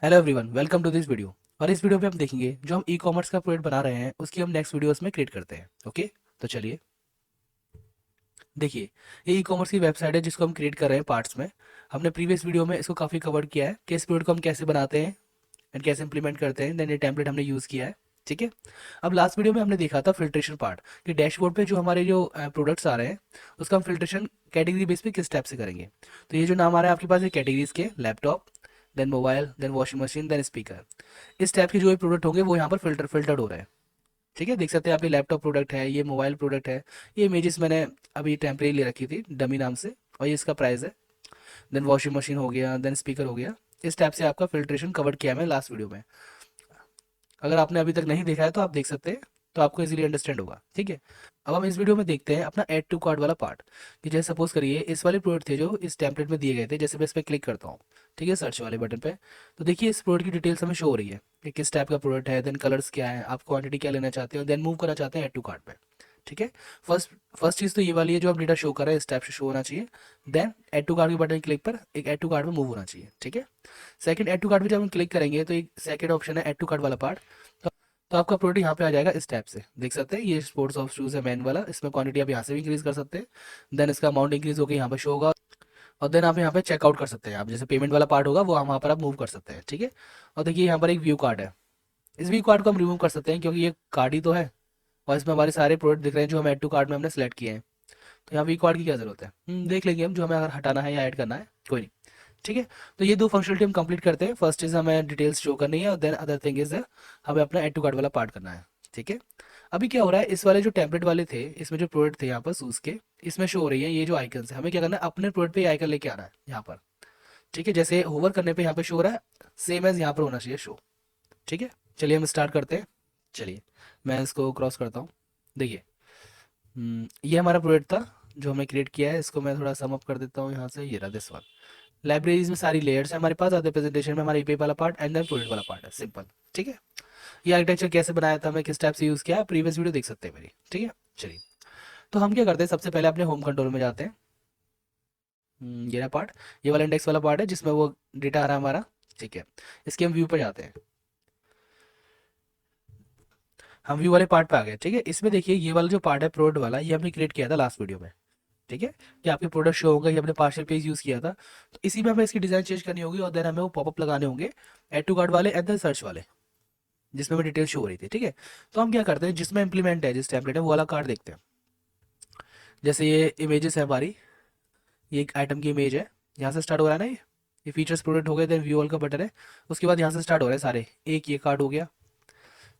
Hello everyone, welcome to this video. और इस video में हम देखेंगे जो हम ई कॉमर्स का प्रोडक्ट बना रहे हैं उसकी हम नेक्स्ट वीडियोस में क्रिएट करते हैं। ओके, तो चलिए देखिए, ये ई कॉमर्स की वेबसाइट है जिसको हम क्रिएट कर रहे हैं पार्ट्स में। हमने प्रीवियस वीडियो में इसको काफ़ी कवर किया है कि इस प्रोडक्ट को हम कैसे बनाते हैं एंड कैसे इंप्लीमेंट करते हैं। देन ये टेम्पलेट हमने यूज़ किया है। ठीक है। अब लास्ट वीडियो में हमने देखा था फिल्ट्रेशन पार्ट कि डैशबोर्ड पे जो हमारे जो प्रोडक्ट्स आ रहे हैं उसका हम फिल्ट्रेशन कैटेगरी बेस पे किस टाइप से करेंगे। तो ये जो नाम आ रहा है आपके पास ये कैटेगरीज के laptop, then mobile, then washing machine, then speaker. इस टाइप के जो भी प्रोडक्ट होंगे वो यहाँ पर फिल्टर्ड हो रहे हैं। ठीक है, देख सकते हैं आप, ये लैपटॉप प्रोडक्ट है, ये मोबाइल प्रोडक्ट है। ये इमेजेस मैंने अभी टेम्परेरी ले रखी थी डमी नाम से, और ये इसका प्राइस है। देन वॉशिंग मशीन हो गया, देन स्पीकर हो गया। इस टाइप से आपका फिल्ट्रेशन कवर किया है मैं लास्ट वीडियो में। अगर आपने अभी तक नहीं देखा है तो आप देख सकते हैं, तो आपको इजीली अंडरस्टैंड होगा। ठीक है। अब हम इस वीडियो में देखते हैं अपना ऐड टू कार्ट वाला पार्ट। कि जैसे सपोज करिए इस वाले प्रोडक्ट थे जो इस टेम्पलेट में दिए गए थे, जैसे मैं इस पर क्लिक करता हूँ, ठीक है, सर्च वाले बटन पे, तो देखिए इस प्रोडक्ट की डिटेल्स हमें शो हो रही है कि किस टाइप का प्रोडक्ट है, देन कलर्स क्या है, आप क्वांटिटी क्या लेना चाहते हो, देन मूव करना चाहते हैं ऐड टू कार्ट पे। ठीक है। फर्स्ट फर्स्ट चीज़ तो ये वाली है जो आप डेटा शो कर रहे हैं, इस टाइप से शो होना चाहिए। देन ऐड टू कार्ट के बटन क्लिक पर एक ऐड टू कार्ट में मूव होना चाहिए। ठीक है। सेकंड, ऐड टू कार्ट पे जब हम क्लिक करेंगे तो एक सेकंड ऑप्शन है ऐड टू कार्ट वाला पार्ट। तो आपका प्रोडक्ट यहाँ पे आ जाएगा इस टैब से, देख सकते हैं ये स्पोर्ट्स ऑफ शूज़ है मैन वाला। इसमें क्वांटिटी आप यहाँ से भी इंक्रीज कर सकते हैं। देन इसका अमाउंट इंक्रीज होकर यहाँ पे शो होगा। और देन आप यहाँ पे चेकआउट कर सकते हैं, आप जैसे पेमेंट वाला पार्ट होगा वो वहाँ पर आप मूव कर सकते हैं। ठीक है। और देखिए यहाँ पर एक व्यू कार्ड है। इस व्यू कार्ड को हम रिमूव कर सकते हैं क्योंकि ये कार्ड ही तो है, और इसमें हमारे सारे प्रोडक्ट दिख रहे हैं जो हम ऐड टू कार्ड में हमने सेलेक्ट किए हैं। तो यहाँ व्यू कार्ड की क्या जरूरत है, देख लेंगे हम, जो हमें अगर हटाना है या ऐड करना है, कोई नहीं। ठीक है। तो ये दो फंक्शनलिटी हम कंप्लीट करते हैं। फर्स्ट इज हमें डिटेल्स शो करनी है, और देन अदर थिंग इज हमें अपना ऐड टू कार्ड वाला पार्ट करना है। ठीक है। अभी क्या हो रहा है, इस वाले जो टेम्पलेट वाले थे इसमें जो प्रोडक्ट थे यहाँ पर सूज के, इसमें शो हो रही है ये जो आइकन है। हमें क्या करना है, अपने प्रोडक्ट पे आइकन लेके आना है यहाँ पर। ठीक है। जैसे होवर करने पे यहाँ पे शो हो रहा है, सेम एज यहाँ पर होना चाहिए शो। ठीक है। चलिए हम स्टार्ट करते हैं। चलिए मैं इसको क्रॉस करता हूँ। देखिए, ये हमारा प्रोडक्ट था जो हमने क्रिएट किया है। इसको मैं थोड़ा सम अप कर देता हूँ यहाँ से, ये रहा दिस वन। लाइब्रेरीज में सारी लेयर्स है हमारे पास, आधे प्रेजेंटेशन में हमारा ईपी वाला पार्ट एंड देन प्रोडक्ट वाला पार्ट है, सिंपल। ठीक है। ये आर्किटेक्चर कैसे बनाया था, मैं किस टाइप से यूज़ किया है, प्रीवियस वीडियो देख सकते हैं मेरी। ठीक है। चलिए, तो हम क्या करते हैं, सबसे पहले अपने होम कंट्रोल में जाते हैं। ये रहा पार्ट, ये वाला इंडेक्स वाला पार्ट है जिसमें वो डेटा आ रहा है हमारा। ठीक है। इसके हम व्यू पर जाते हैं। हम व्यू वाले पार्ट पे आ गए। ठीक है। इसमें देखिए ये वाला जो पार्ट है प्रोडक्ट वाला, ये हमने क्रिएट किया था लास्ट वीडियो में। ठीक है। कि आपके प्रोडक्ट शो होगा, ये हमने पार्शियल पेज यूज़ किया था। तो इसी में हमें इसकी डिज़ाइन चेंज करनी होगी, और देन हमें वो पॉपअप लगाने होंगे एड टू कार्ट वाले एंड देन सर्च वाले, जिसमें हमें डिटेल शो हो रही थी। ठीक है। तो हम क्या करते हैं, जिसमें इंप्लीमेंट है, जिस टेम्पलेट है वो वाला कार्ड देखते हैं। जैसे ये इमेजेस है हमारी, ये एक आइटम की इमेज है, यहाँ से स्टार्ट हो रहा है ना ये फीचर्स प्रोडक्ट हो गए, देन व्यू ऑल का बटन है। उसके बाद यहाँ से स्टार्ट हो रहे हैं सारे। एक ये कार्ड हो गया,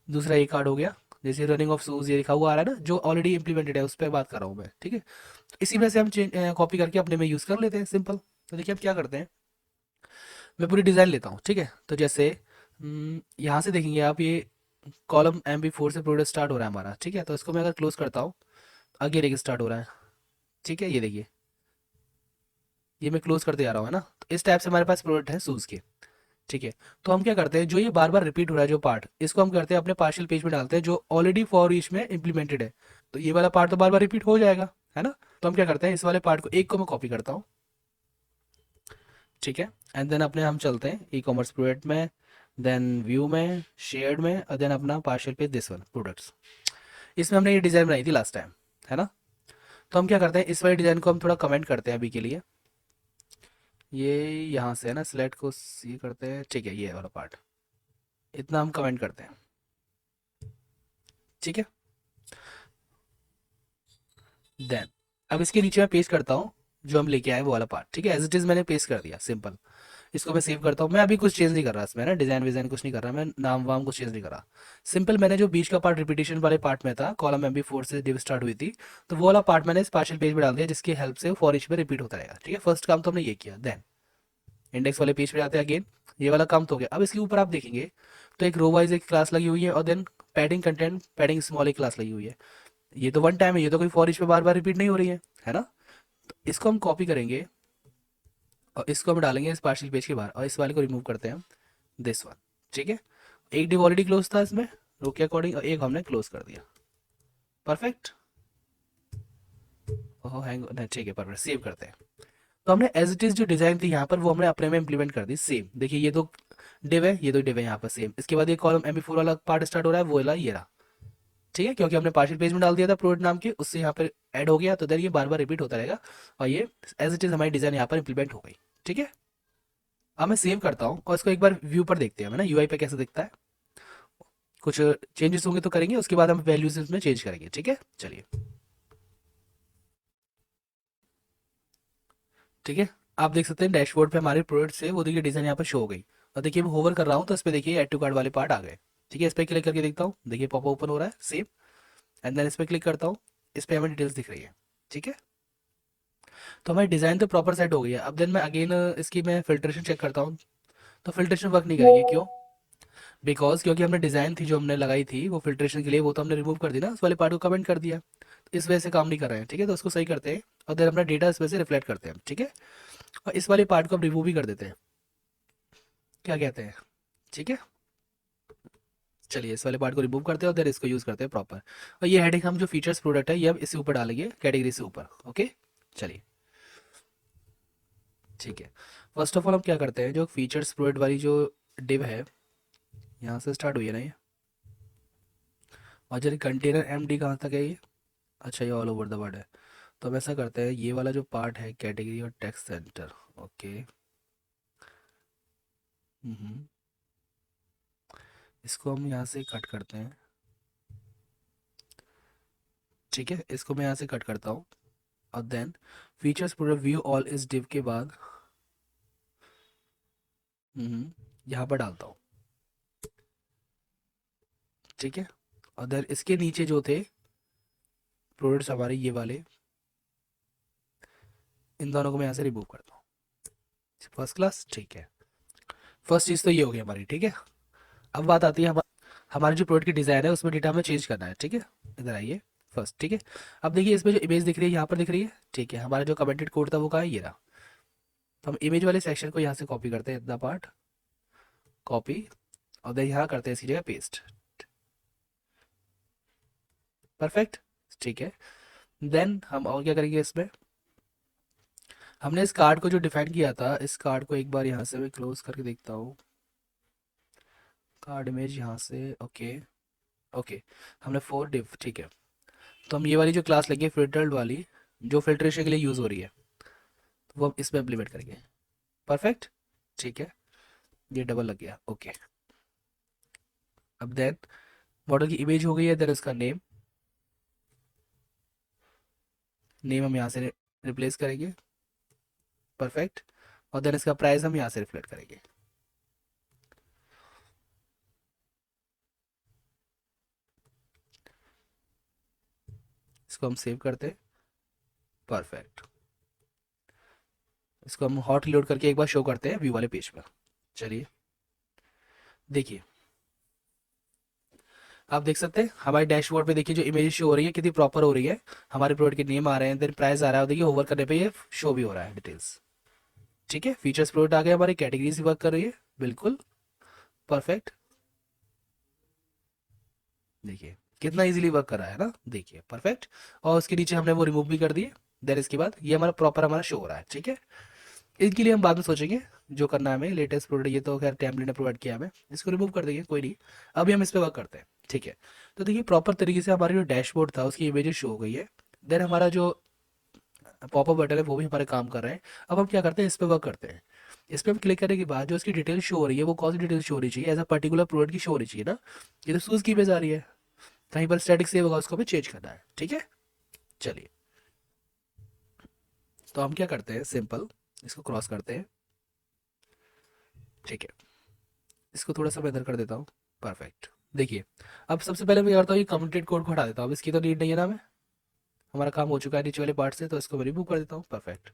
दूसरा ये कार्ड हो गया, जैसे रनिंग ऑफ शूज ये लिखा हुआ आ रहा है ना, जो ऑलरेडी इंप्लीमेंटेड है उस पर बात कर रहा हूँ मैं। ठीक है। इसी में से हम कॉपी करके अपने में यूज़ कर लेते हैं, सिंपल। तो देखिए अब क्या करते हैं, मैं पूरी डिज़ाइन लेता हूँ। ठीक है। तो जैसे यहाँ से देखेंगे आप, ये कॉलम MB4 से प्रोडक्ट स्टार्ट हो रहा है हमारा। ठीक है। तो इसको मैं अगर क्लोज करता हूँ, आगे देखिए स्टार्ट हो रहा है। ठीक है। ये देखिए, ये मैं क्लोज करते जा रहा हूँ, है ना। तो इस टाइप से हमारे पास प्रोडक्ट है शूज़ के। ठीक है। तो हम क्या करते हैं, जो ये बार बार रिपीट हो रहा है जो पार्ट, इसको हम करते हैं अपने पार्शियल पेज में डालते हैं जो ऑलरेडी फॉर ईच में इंप्लीमेंटेड है। तो ये वाला पार्ट तो बार बार रिपीट हो जाएगा, है ना। तो हम क्या करते हैं, इस वाले पार्ट को एक को मैं कॉपी करता हूँ। ठीक है। एंड देन अपने हम चलते हैं ई कॉमर्स प्रोडक्ट में, देन व्यू में, शेयर्ड में, और देन अपना partial page this one products. इसमें हमने ये डिज़ाइन बनाई थी लास्ट टाइम, है ना। तो हम क्या करते हैं, इस वाले डिज़ाइन को हम थोड़ा कमेंट करते हैं अभी के लिए। ये यहाँ से है ना, सिलेक्ट को ये करते हैं। ठीक है। ये वाला पार्ट इतना हम कमेंट करते हैं। ठीक है। देन अब इसके नीचे मैं पेस्ट करता हूँ जो हम लेके आए वो वाला पार्ट। ठीक है। एज इट इज़ मैंने पेस्ट कर दिया, सिंपल। इसको मैं सेव करता हूँ। मैं अभी कुछ चेंज नहीं कर रहा इसमें ना, डिज़ाइन विज़ाइन कुछ नहीं कर रहा, मैं नाम वाम कुछ चेंज नहीं कर रहा। सिंपल मैंने जो बीच का पार्ट रिपीटेशन वाले पार्ट में था, कॉलम MB4 से डिव स्टार्ट हुई थी, तो वो वाला पार्ट मैंने इस पार्शियल पेज में डाल दिया, जिसकी हेल्प से फॉर ईच में रिपीट होता रहेगा। ठीक है। फर्स्ट काम तो हमने ये किया। देन इंडेक्स वाले पेज पे जाते हैं अगेन, ये वाला काम तो हो गया। अब इसके ऊपर आप देखेंगे तो एक रो वाइज एक क्लास लगी हुई है, और then padding content padding small एक क्लास लगी हुई है। ये तो वन टाइम है, ये तो कोई फॉर ईच पे बार बार रिपीट नहीं हो रही है ना। तो इसको हम कॉपी करेंगे, और इसको हम डालेंगे इस पार्शियल पेज के बाहर, और इस वाले को रिमूव करते हैं हम, दिस वन। ठीक है। एक डिव ऑलरेडी क्लोज था इसमें रो के अकॉर्डिंग, और एक हमने क्लोज कर दिया। परफेक्ट। ओहो हैंग नहीं, ठीक है, परफेक्ट। सेव करते हैं। तो हमने एज इट इज जो डिजाइन थी यहाँ पर वो हमने अपने में इंप्लीमेंट कर दी सेम। देखिए ये तो डिव है, ये तो डिव है यहाँ पर सेम। इसके बाद ये कॉलम MP4 वाला पार्ट स्टार्ट हो रहा है, वो वाला ये रहा, ठीक है, क्योंकि हमने पार्शियल पेज में डाल दिया था प्रोडक्ट नाम के, उससे यहाँ पर ऐड हो गया, तो देन ये बार बार रिपीट होता रहेगा और ये एज इट इज हमारी डिजाइन यहाँ पर इंप्लीमेंट हो गई, ठीक है। अब मैं सेव करता हूँ और इसको एक बार व्यू पर देखते हैं है ना, यूआई पे कैसे दिखता है। कुछ चेंजेस होंगे तो करेंगे, उसके बाद हम वैल्यूज इसमें चेंज करेंगे, ठीक है, चलिए। ठीक है, आप देख सकते हैं डैशबोर्ड पे हमारे प्रोडक्ट से वो देखिए डिजाइन यहाँ पर शो हो गई। और देखिए मैं होवर कर रहा हूँ तो इस पर देखिए ऐड टू कार्ड वाले पार्ट आ गए, ठीक है। इस पर क्लिक करके देखता हूँ, देखिए पॉप ओपन हो रहा है सेम। एंड देन इस पर क्लिक करता हूँ, इस पर हमें डिटेल्स दिख रही है, ठीक है। तो हमारी डिज़ाइन तो प्रॉपर सेट हो गई है। अब देन मैं अगेन इसकी मैं फिल्ट्रेशन चेक करता हूँ, तो फिल्ट्रेशन वर्क नहीं करेंगे, क्यों? बिकॉज क्योंकि हमने डिज़ाइन थी जो हमने लगाई थी वो फिल्ट्रेशन के लिए, वो तो हमने रिमूव कर दी ना, उस वाले पार्ट को कमेंट कर दिया, तो इस वजह से काम नहीं कर रहे हैं, ठीक है। तो उसको सही करते हैं और देन अपना डेटा इस वजह से रिफ्लेक्ट करते हैं, ठीक है। और इस वाले पार्ट को हम रिमूव भी कर देते हैं, क्या कहते हैं, ठीक है। चलिए इस वाले पार्ट को रिमूव करते हैं और देन इसको यूज़ करते हैं प्रॉपर। और ये हेडिंग हम जो फीचर्स प्रोडक्ट है ये हम इससे ऊपर डालेंगे, कैटेगरी से ऊपर, ओके। चलिए ठीक है, फर्स्ट ऑफ ऑल हम क्या करते हैं, जो फीचर्स प्रोडक्ट वाली जो डिव है, यहाँ से स्टार्ट हुई है ना ये, और जो कंटेनर MD कहाँ तक है ये, अच्छा ये ऑल ओवर द वर्ड है। तो हम ऐसा करते हैं, ये वाला जो पार्ट है कैटेगरी और टेक्स्ट सेंटर, ओके। हम्म, इसको हम यहाँ से कट करते हैं, ठीक है, इसको मैं यहाँ से कट करता हूँ। और then features product view all इस डिव के बाद यहाँ पर डालता हूँ, ठीक है। और देन इसके नीचे जो थे प्रोडक्ट्स हमारे ये वाले, इन दोनों को मैं यहाँ से रिमूव करता हूँ, फर्स्ट क्लास, ठीक है। फर्स्ट चीज़ तो ये हो गई हमारी, ठीक है। अब बात आती है हमारे जो प्रोडक्ट की डिज़ाइन है उसमें डेटा हमें चेंज करना है, ठीक है। इधर आइए फर्स्ट, ठीक है। अब देखिए इसमें जो इमेज दिख रही है यहाँ पर दिख रही है, ठीक है। हमारा जो कमेंटेड कोड था वो कहाँ है, ये रहा। तो हम इमेज वाले सेक्शन को यहाँ से कॉपी करते हैं, इतना पार्ट कॉपी, और देन यहाँ करते हैं इसकी जगह पेस्ट, परफेक्ट, ठीक है। देन हम और क्या करेंगे इसमें, हमने इस कार्ड को जो डिफाइन किया था, इस कार्ड को एक बार यहाँ से मैं क्लोज करके देखता हूँ, कार्ड इमेज यहाँ से, ओके ओके। हमने 4 div, ठीक है। तो हम ये वाली जो क्लास लेंगे फिल्टर्ड वाली, जो फिल्ट्रेशन के लिए यूज़ हो रही है, तो वो हम इसमें इम्प्लीमेंट करेंगे, परफेक्ट, ठीक है। ये डबल लग गया, ओके। अब देन मॉडल की इमेज हो गई है, देन इसका नेम, नेम हम यहाँ से रिप्लेस करेंगे, परफेक्ट। और देन इसका प्राइस हम यहाँ से रिफ्लेक्ट करेंगे, इसको हम सेव करते हैं, परफेक्ट। इसको हम हॉट लोड करके एक बार शो करते हैं व्यू वाले पेज पर, चलिए देखिए। आप देख सकते हैं हमारे डैशबोर्ड पे देखिए जो इमेज शो हो रही है कितनी प्रॉपर हो रही है, हमारे प्रोडक्ट के नेम आ रहे हैं, देन प्राइस आ रहा है, देखिए ओवर करने पे ये शो भी हो रहा है डिटेल्स, ठीक है। फीचर्स प्रोडक्ट आ गए, हमारी कैटेगरीज वर्क कर रही है, बिल्कुल परफेक्ट। देखिए कितना इजीली वर्क कर रहा है ना, देखिए परफेक्ट। और उसके नीचे हमने वो रिमूव भी कर दिए, देन इसके बाद ये हमारा प्रॉपर हमारा शो हो रहा है, ठीक है। इनके लिए हम बाद में सोचेंगे जो करना है हमें, लेटेस्ट प्रोडक्ट ये तो खैर टेम्पलेट ने प्रोवाइड किया हमें, इसको रिमूव कर देंगे, कोई नहीं। अभी हम इस पर वर्क करते हैं, ठीक है। तो देखिए प्रॉपर तरीके से हमारी जो डैशबोर्ड था उसकी इमेजेस शो हो गई है, देन हमारा जो पॉपअप बटन है वो भी हमारे काम कर रहे हैं। अब हम क्या करते हैं, इस पर वर्क करते हैं। इस पर हम क्लिक करने के बाद जो इसकी डिटेल शो हो रही है वो कौन सी डिटेल शो होनी चाहिए, एज अ पर्टिकुलर प्रोडक्ट की शो होनी चाहिए ना। ये तो शूज़ की इमेज आ रही है, कहीं पर स्टैटिक सेव होगा, उसको हमें चेंज करना है, ठीक है। चलिए तो हम क्या करते हैं, सिंपल इसको क्रॉस करते हैं, ठीक है। इसको थोड़ा सा मैं इधर कर देता हूँ, परफेक्ट। देखिए अब सबसे पहले मैं क्या करता हूँ, ये कम्युनिकेट कोड को हटा देता हूँ, अब इसकी तो नीड नहीं है ना, मैं हमारा काम हो चुका है नीचे वाले पार्ट से, तो इसको मैं रिमूव कर देता हूँ, परफेक्ट,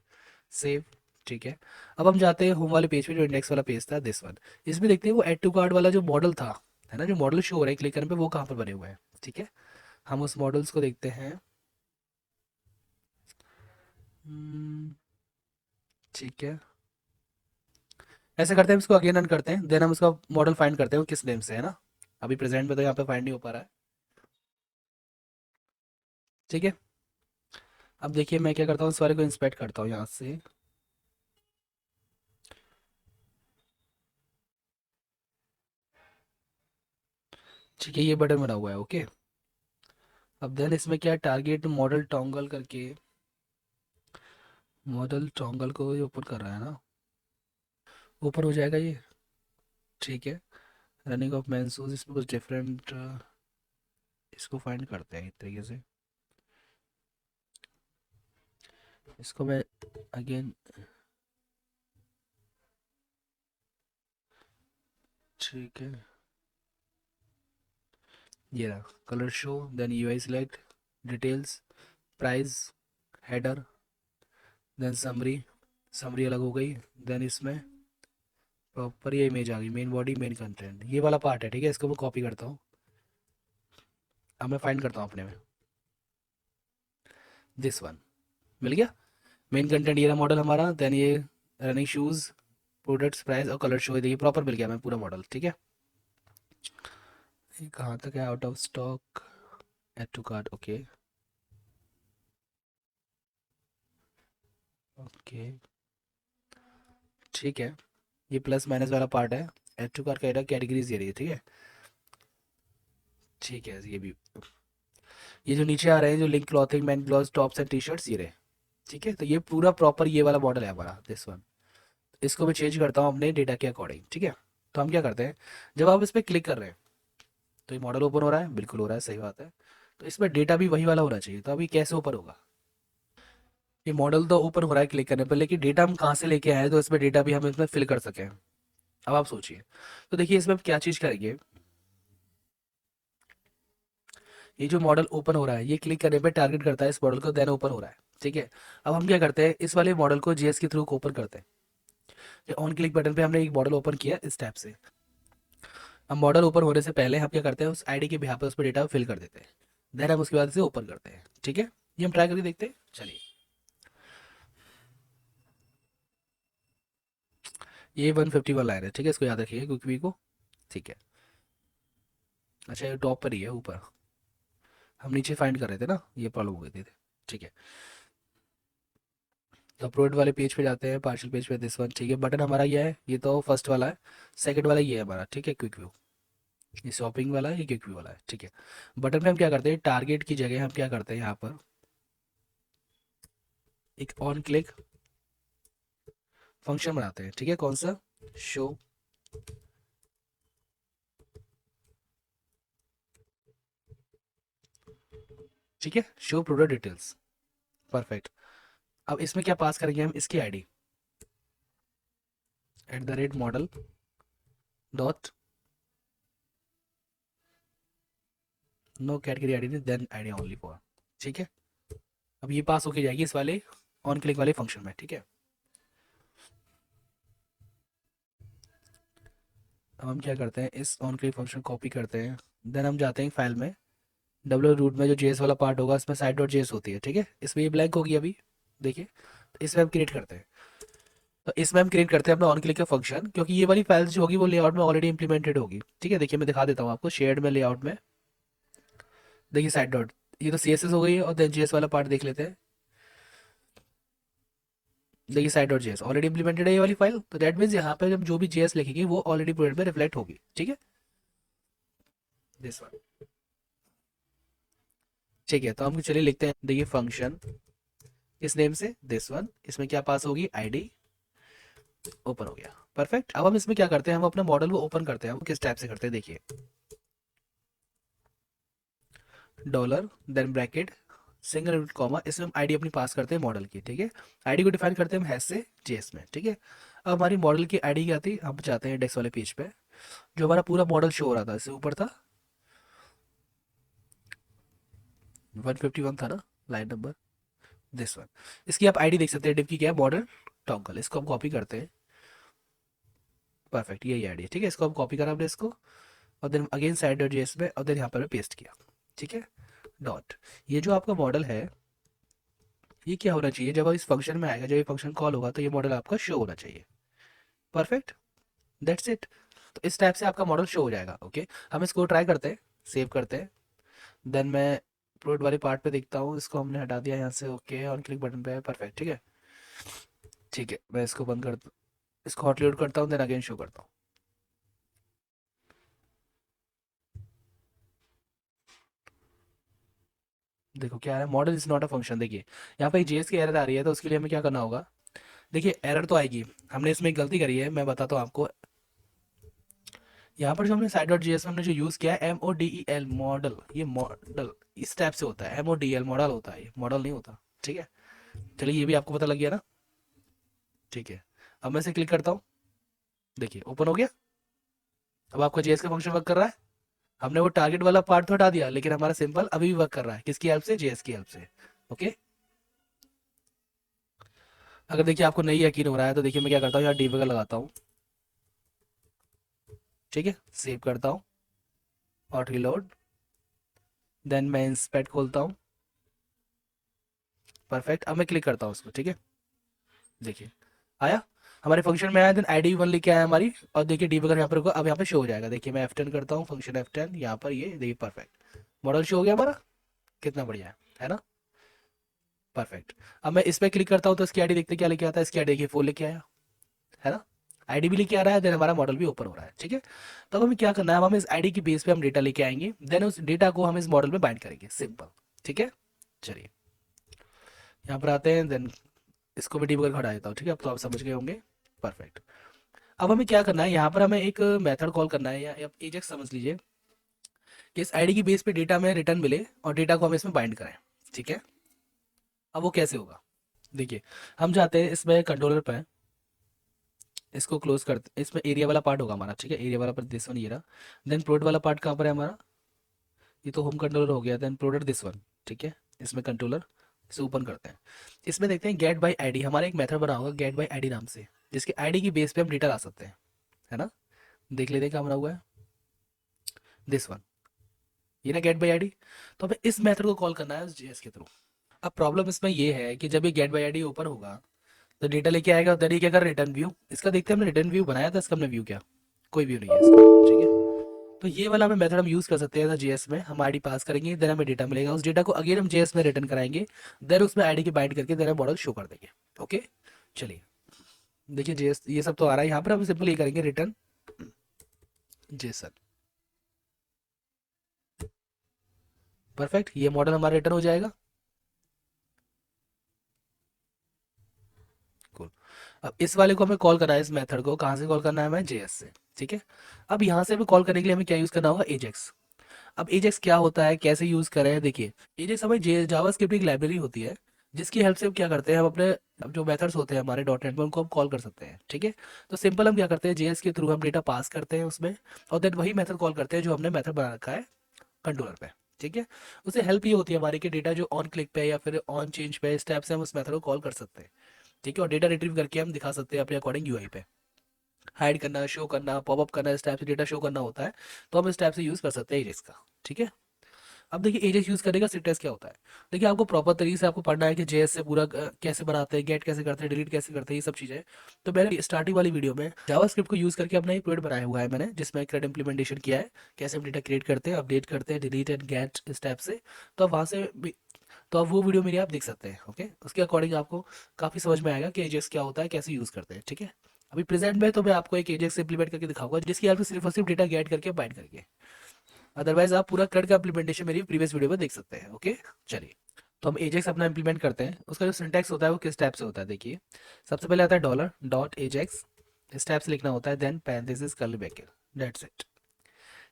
सेव, ठीक है। अब हम जाते हैं होम वाले पेज पे, जो इंडेक्स वाला पेज था, दिस वन। इसमें देखते हैं वो एड टू कार्ड वाला जो मॉडल था, है ना, जो मॉडल शो हो रहा है क्लिक करने पे, वो कहाँ पर बने हुए हैं, ठीक है। हम उस मॉडल्स को देखते हैं, ठीक है। ऐसे करते हैं, इसको अगेन रन करते हैं, देन हम उसका मॉडल फाइंड करते हैं वो किस नेम से है ना। अभी प्रेजेंट में तो यहाँ पे फाइंड नहीं हो पा रहा है, ठीक है। अब देखिए मैं क्या करता हूँ, इस वाले को इंस्पेक्ट करता हूँ यहाँ से, ठीक है, ये बटन बना हुआ है। ओके, अब देन इसमें क्या टारगेट मॉडल टॉन्गल करके, मॉडल टॉन्गल को ये ओपन कर रहा है ना, ओपन हो जाएगा ये। ठीक है, रनिंग ऑफ मैंसूस, इसमें कुछ डिफरेंट, इसको फाइंड करते हैं एक तरीके से। इसको मैं अगेन, ठीक है, ये रहा colour show, then UI select, details, price, header, then summary, summary अलग हो गई। देन इसमें प्रॉपर ये इमेज आ गई, मेन बॉडी मेन कंटेंट, ये वाला पार्ट है। ठीक है, इसको मैं कॉपी करता हूँ, अब मैं फाइंड करता हूँ अपने में, दिस वन मिल गया। मेन कंटेंट ये रहा मॉडल हमारा, देन ये रनिंग शूज़, प्रोडक्ट्स, प्राइस और कलर शो, देखिए प्रॉपर मिल गया मैं पूरा मॉडल। ठीक है, ये कहाँ तक है, out of stock, add to cart. Okay okay, ठीक है, ये प्लस माइनस वाला पार्ट है। एड टू कार्ट का कैटेगरीज ये रही है। ठीक है, ठीक है, ये भी, ये जो नीचे आ रहे हैं जो link clothing, man cloth, tops and T shirts, ये रहे। ठीक है, तो ये पूरा प्रॉपर ये वाला मॉडल है हमारा, दिस वन। इसको मैं चेंज करता हूँ अपने डेटा के अकॉर्डिंग। ठीक है, तो हम क्या करते हैं, जब आप इस पर क्लिक कर रहे हैं तो ये मॉडल ओपन हो रहा है, बिल्कुल हो रहा है, सही बात है। तो इसमें डेटा भी वही वाला होना चाहिए, तो अभी कैसे ओपन होगा, ये मॉडल तो ओपन हो रहा है क्लिक करने पर, लेकिन डेटा हम कहाँ से लेके आए तो इसमें डेटा भी हम इसमें फिल कर सकें। अब आप सोचिए, तो देखिए इसमें हम क्या चीज़ करेंगे, ये जो मॉडल ओपन हो रहा है ये क्लिक करने पे टारगेट करता है इस मॉडल को, देन ओपन हो रहा है। ठीक है, अब हम क्या करते हैं, इस वाले मॉडल को जीएस के थ्रू ओपन करते हैं। ये ऑन क्लिक बटन पे हमने एक मॉडल ओपन किया इस टाइप से। अब मॉडल ओपन होने से पहले हम क्या करते हैं, उस आईडी के बिहाफ पे उस पर डेटा फिल कर देते हैं, देन हम उसके बाद इसे ओपन करते हैं। ठीक है, ये हम ट्राई करके देखते हैं, चलिए। ये 151 लाइन है। ठीक है, इसको याद रखिए क्विक वी को। ठीक है, अच्छा ये टॉप पर ही है, ऊपर हम नीचे फाइंड कर रहे थे ना, ये प्रॉब्लम हो गई थी। ठीक है, तो अपलोड वाले पेज पे जाते हैं, पार्शल पेज पे, दिस वन। ठीक है, बटन हमारा ये है, ये तो फर्स्ट वाला है। सेकंड वाला ये है हमारा। ठीक है, क्विक व्यू, ये शॉपिंग वाला है, ये क्विक व्यू वाला है। ठीक है, बटन पे हम क्या करते हैं, टारगेट की जगह हम क्या करते हैं, यहाँ पर एक ऑन क्लिक फंक्शन बनाते हैं। ठीक है, कौन सा, शो, ठीक है, शो प्रोडक्ट डिटेल्स, परफेक्ट। अब इसमें क्या पास करेंगे हम, इसकी ID, @model dot, no category ID, then ID only for. ठीक है, अब ये पास होके जाएगी इस वाले ऑन क्लिक वाले फंक्शन में। ठीक है, अब हम क्या करते हैं, इस ऑन क्लिक फंक्शन कॉपी करते हैं, देन हम जाते हैं फाइल में, डब्ल्यू रूट में जो जेएस वाला पार्ट होगा इसमें साइड डॉट जेएस होती है। ठीक है, इसमें ये ब्लैंक होगी अभी, देखिए, तो इसमें हम क्रिएट करते हैं, तो इसमें हम क्रिएट करते हैं अपना ऑन क्लिक का फंक्शन, क्योंकि ये वाली फाइल्स जो होगी वो लेआउट में ऑलरेडी इंप्लीमेंटेड होगी। ठीक है, देखिए मैं दिखा देता हूँ आपको, शेयर्ड में, लेआउट में, देखिए साइड डॉट, ये तो सीएसएस हो गई है, और देन जेएस वाला पार्ट देख लेते हैं। देखिए side dot JS already implemented है ये वाली फाइल, तो दैट मीन्स यहाँ पे जब जो भी जेएस लिखेगी वो ऑलरेडी प्रोजेक्ट में रिफ्लेक्ट होगी। ठीक है, दिस वन। ठीक है, तो हम चलिए लिखते हैं, देखिए फंक्शन इस नेम से, दिस वन, इसमें क्या पास होगी, आईडी, ओपन हो गया, परफेक्ट। अब हम इसमें क्या करते हैं, हम अपना मॉडल वो ओपन करते हैं, हम किस टाइप से करते हैं, देखिए, dollar, then bracket, single unit comma, इसमें हम आईडी अपनी पास करते हैं मॉडल की। ठीक है, आईडी को डिफाइन करते हैं हम हैश से जेएस में। ठीक है, अब हमारी मॉडल की आईडी क्या थी, हम जाते हैं इंडेक्स वाले पेज पे, जो हमारा पूरा मॉडल शो हो रहा था, इससे ऊपर था 151 था ना, लाइन नंबर, दिस वन। इसकी आप आईडी देख सकते हैं, डिव की क्या है, मॉडल टॉगल, इसको हम कॉपी करते हैं, परफेक्ट, यही आईडी है। ठीक है, इसको हम कॉपी करा हमने इसको, और then again side dot JS में, और देन यहाँ पर पेस्ट किया। ठीक है, डॉट, ये जो आपका मॉडल है ये क्या होना चाहिए, जब इस फंक्शन में आएगा, जब ये फंक्शन कॉल होगा तो ये मॉडल आपका शो होना चाहिए, परफेक्ट, दैट्स इट। तो इस टाइप से आपका मॉडल शो हो जाएगा। ओके, हम इसको ट्राई करते हैं, सेव करते हैं, देन मैं प्रोडक्ट वाले पार्ट पे देखता हूँ, इसको हमने हटा दिया यहाँ से। ओके, ऑन क्लिक बटन पे है, परफेक्ट। ठीक है, ठीक है, मैं इसको बंद कर, इसको हॉटलोड करता हूँ, देन अगेन शो करता हूँ। देखो क्या है, model is not a function. देखिए यहाँ पे जेएस की एरर आ रही है, तो उसके लिए हमें क्या करना होगा। देखिए एरर तो आएगी, हमने इसमें एक गलती करी है, मैं बताता हूँ आपको। यहाँ पर जो हमने साइट डॉट जेएस में हमने जो यूज़ किया है MODEL मॉडल, ये मॉडल इस टाइप से होता है, MODEL मॉडल होता है, ये मॉडल नहीं होता। ठीक है, चलिए ये भी आपको पता लग गया ना। ठीक है, अब मैं इसे क्लिक करता हूँ, देखिए ओपन हो गया। अब आपका जेएस का फंक्शन वर्क कर रहा है। हमने वो टारगेट वाला पार्ट तो हटा दिया, लेकिन हमारा सिंपल अभी भी वर्क कर रहा है, किसकी हेल्प से, जेएस की हेल्प से। ओके, अगर देखिए आपको नहीं यकीन हो रहा है तो देखिए मैं क्या करता हूँ, यहाँ डीबगर लगाता हूँ। ठीक है, सेव करता हूँ और रिलोड, देन मैं इंस्पेक्ट खोलता हूँ। परफेक्ट, अब मैं क्लिक करता हूँ उसको। ठीक है, देखिए आया, हमारे फंक्शन में आया, देन ID 1 लिख आया हमारी। और देखिए डीबगर यहाँ पर होगा, अब यहाँ पे शो हो जाएगा। देखिए मैं F10 करता हूँ, फंक्शन F10 यहाँ पर, ये देखिए परफेक्ट मॉडल शो हो गया हमारा। कितना बढ़िया है ना। परफेक्ट, अब मैं इस पर क्लिक करता हूँ तो इसकी आईडी देखते क्या लेके आता है। इसकी आईडी देखिए 4 लेके आया है ना, आईडी भी लेके आ रहा है, देन हमारा मॉडल भी ओपन हो रहा है। ठीक है, तो अब हमें क्या करना है, अब हम इस आईडी की बेस पे हम डेटा लेके आएंगे, देन उस डेटा को हम इस मॉडल में बाइंड करेंगे, सिंपल। ठीक है, चलिए यहाँ पर आते हैं, देन इसको भी डीबगर हटा देता हूँ। ठीक है, अब तो आप समझ गए होंगे। परफेक्ट, अब हमें क्या करना है, यहाँ पर हमें एक मेथड कॉल करना है, या आप एजेक्स समझ लीजिए, कि इस आईडी की बेस पे डेटा में रिटर्न मिले और डेटा को हम इसमें बाइंड करें। ठीक है, अब वो कैसे होगा, देखिए हम जाते हैं इसमें कंट्रोलर पे, इसको क्लोज करते, इसमें एरिया वाला पार्ट होगा हमारा। ठीक है, एरिया वाला पर दिस वन ये रहा, देन प्रोडक्ट वाला पार्ट कहाँ पर है हमारा, ये तो होम कंट्रोलर हो गया, देन प्रोडक्ट दिस वन। ठीक है, इसमें कंट्रोलर, इसे ओपन करते हैं। इसमें देखते हैं गेट बाई आईडी, हमारा एक मेथड बना होगा गेट बाई आईडी नाम से, जिसके आईडी की बेस पे हम डेटा ला सकते हैं, है ना। देख लेते हैं क्या बना हुआ है, दिस वन, ये ना गेट बाई आईडी। तो हमें इस मेथड को कॉल करना है जेएस के थ्रू। अब प्रॉब्लम इसमें ये है कि जब ये गेट बाई आईडी ओपन होगा तो डेटा लेके आएगा, देन ये क्या कर रिटर्न व्यू, इसका देखते हैं, हमने रिटर्न व्यू बनाया था, इसका हमने व्यू क्या, कोई व्यू नहीं है इसका। ठीक है, तो ये वाला हमें मेथड हम यूज कर सकते हैं जेएस में, हम आईडी पास करेंगे, देन हमें डेटा मिलेगा, उस डेटा को अगेन हम जेएस में रिटर्न कराएंगे, देन उसमें आईडी की बाइंड करके देन हम मॉडल शो कर देंगे। ओके, चलिए देखिए जेएस ये सब तो आ रहा है, यहाँ पर हम सिंपल ये करेंगे रिटर्न जेसन। परफेक्ट, ये मॉडल हमारा रिटर्न हो जाएगा। Cool. अब इस वाले को हमें कॉल करना है, इस मेथड को कहाँ से कॉल करना है, हमें जेएस से। ठीक है, अब यहाँ से हमें कॉल करने के लिए हमें क्या यूज करना होगा, एजेक्स। अब एजेक्स क्या होता है, कैसे यूज करें, देखिए एजेक्स हमें जावास्क्रिप्ट की लाइब्रेरी होती है, जिसकी हेल्प से हम क्या करते हैं, हम अपने अब जो मेथड्स होते हैं हमारे डॉट नेट में, उनको हम कॉल कर सकते हैं। ठीक है, तो सिंपल हम क्या करते हैं, जेएस के थ्रू हम डेटा पास करते हैं उसमें, और देन वही मेथड कॉल करते हैं जो हमने मेथड बना रखा है कंट्रोलर पे। ठीक है, उससे हेल्प ये होती है हमारी कि डेटा जो ऑन क्लिक पे या फिर ऑन चेंज पे, इस टाइप से हम उस मेथड को कॉल कर सकते हैं। ठीक है, और डेटा रिट्रीव करके हम दिखा सकते हैं अपने अकॉर्डिंग यूआई पे, हाइड करना, शो करना, पॉपअप करना, इस टाइप से डेटा शो करना होता है, तो हम इस टाइप से यूज कर सकते हैं एजेक्स का। ठीक है, अब देखिए एजेक्स यूज करने का सिंटेक्स क्या होता है। देखिए आपको प्रॉपर तरीके से आपको पढ़ना है कि जेएस से पूरा कैसे बनाते हैं, गेट कैसे करते हैं, डिलीट कैसे करते हैं, ये सब चीजें। तो मैंने स्टार्टिंग वाली वीडियो में जावास्क्रिप्ट को यूज करके अपना एक प्रोजेक्ट बनाया हुआ है मैंने, जिसमें क्रेड इंप्लीमेंटेशन किया है, कैसे हम डेटा क्रिएट करते हैं, अपडेट करते हैं, डिलीट एंड गेट, इस टाइप से। तो आप वहाँ से तो आप वो वीडियो मेरी आप देख सकते हैं। ओके, उसके अकॉर्डिंग आपको काफी समझ में आएगा कि एजेक्स क्या होता है, कैसे यूज करते हैं। ठीक है, अभी प्रेजेंट में तो मैं आपको एक एजेक्स इंप्लीमेंट करके दिखाऊंगा, जिसकी हेल्प से सिर्फ और सिर्फ डेटा गेट करके बाइंड करके, अदरवाइज आप पूरा क्रेड का इंप्लीमेंटेशन मेरी प्रीवियस वीडियो में देख सकते हैं। ओके, चलिए तो हम एजेक्स अपना इंप्लीमेंट करते हैं। उसका जो सिंटैक्स होता है वो किस टाइप से होता है, देखिए सबसे पहले आता है डॉलर डॉट एजेक्स, इस टाइप से लिखना होता है, then parenthesis curly bracket, that's it.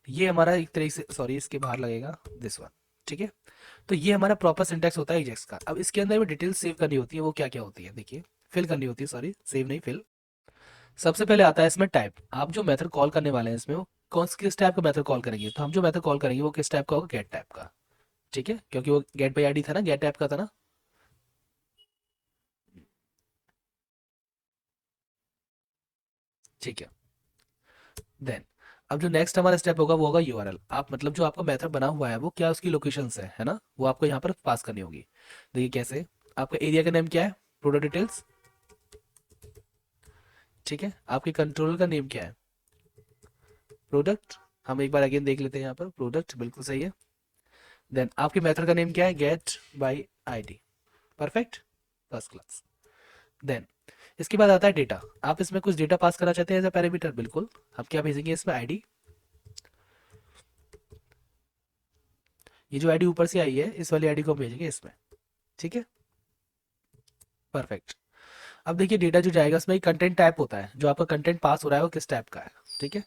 ये हमारा एक तरीके से, सॉरी इसके बाहर लगेगा दिस वन। ठीक है, तो ये हमारा प्रॉपर सिंटैक्स होता है एजेक्स का। अब इसके अंदर भी डिटेल्स सेव करनी होती है, वो क्या क्या होती है, देखिए फिल करनी होती है, सॉरी सेव नहीं, फिल। सबसे पहले आता है इसमें टाइप, आप जो मेथड कॉल करने वाले हैं इसमें वो कौन किस टाइप का मेथड कॉल करेंगे, तो हम जो मेथड कॉल करेंगे वो किस टाइप का होगा, गेट टाइप का। ठीक है, क्योंकि वो गेट बाई आईडी था ना, गेट टाइप का था ना। ठीक है, देन अब जो नेक्स्ट हमारा स्टेप होगा वो होगा यूआरएल। आप मतलब जो आपका मेथड बना हुआ है वो क्या उसकी लोकेशन है ना, वो आपको यहाँ पर पास करनी होगी। देखिए कैसे, आपका एरिया का नेम क्या है, प्रोडक्ट डिटेल्स। ठीक है, आपके कंट्रोलर का नेम क्या है, प्रोडक्ट। हम एक बार अगेन देख लेते हैं, यहाँ पर प्रोडक्ट बिल्कुल सही है। देन आपके मेथड का नेम क्या है, get by ID, perfect, first class. Then इसके बाद आता है डेटा, आप इसमें कुछ डेटा पास करना चाहते हैं एज अ पैरामीटर, बिल्कुल। आप क्या भेजेंगे इसमें, आईडी। ये जो आईडी ऊपर से आई है इस वाली आईडी को हम भेजेंगे इसमें, ठीक है। परफेक्ट। अब देखिए डेटा जो जाएगा उसमें कंटेंट टाइप होता है, जो आपका कंटेंट पास हो रहा है वो किस टाइप का है, ठीक है।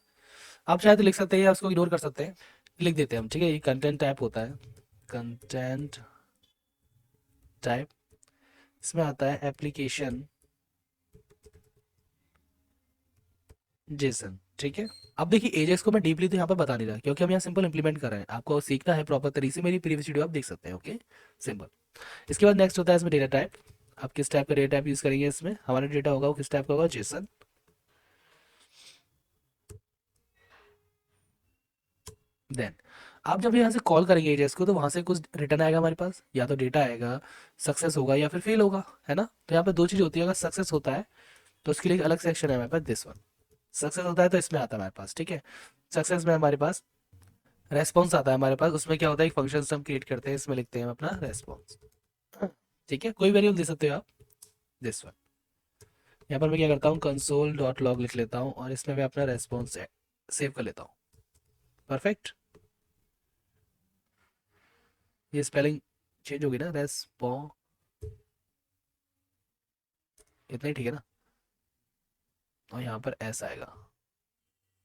आप शायद लिख सकते हैं या उसको इग्नोर कर सकते हैं, लिख देते हैं हम, ठीक है। ये कंटेंट टाइप होता है, कंटेंट टाइप। इसमें आता है एप्लीकेशन जेसन, ठीक है। अब देखिए एजेक्स को मैं डीपली तो यहाँ पर बता नहीं रहा क्योंकि हम यहाँ सिंपल इंप्लीमेंट कर रहे हैं, आपको सीखना है प्रॉपर तरीके से, मेरी प्रीवियस वीडियो आप देख सकते हैं, ओके। सिंपल। इसके बाद नेक्स्ट होता है इसमें डेटा टाइप। आप किस टाइप का डेटा टाइप यूज़ करेंगे इसमें, हमारा डेटा होगा वो किस टाइप का होगा, जेसन। देन आप जब यहाँ से कॉल करेंगे एजेस को तो वहाँ से कुछ रिटर्न आएगा हमारे पास, या तो डेटा आएगा, सक्सेस होगा या फिर फेल होगा, है ना। तो यहाँ पे दो चीज़ होती है, अगर सक्सेस होता है तो उसके लिए एक अलग सेक्शन है हमारे पास, दिस वन। सक्सेस होता है तो इसमें आता है हमारे पास, ठीक है। सक्सेस में हमारे पास रेस्पॉन्स आता है हमारे पास, उसमें क्या होता है, एक फंक्शन हम क्रिएट करते हैं, इसमें लिखते हैं हम अपना रेस्पॉन्स, ठीक है। कोई वेरिएबल दे सकते हो आप, दिस वन। यहाँ पर मैं क्या करता हूँ, कंसोल डॉट लॉग लिख लेता हूँ और इसमें मैं अपना रेस्पॉन्स सेव कर लेता हूँ। परफेक्ट। ये स्पेलिंग चेंज होगी ना, रेस्पॉ, इतना ही ठीक है ना। और यहाँ पर एस आएगा,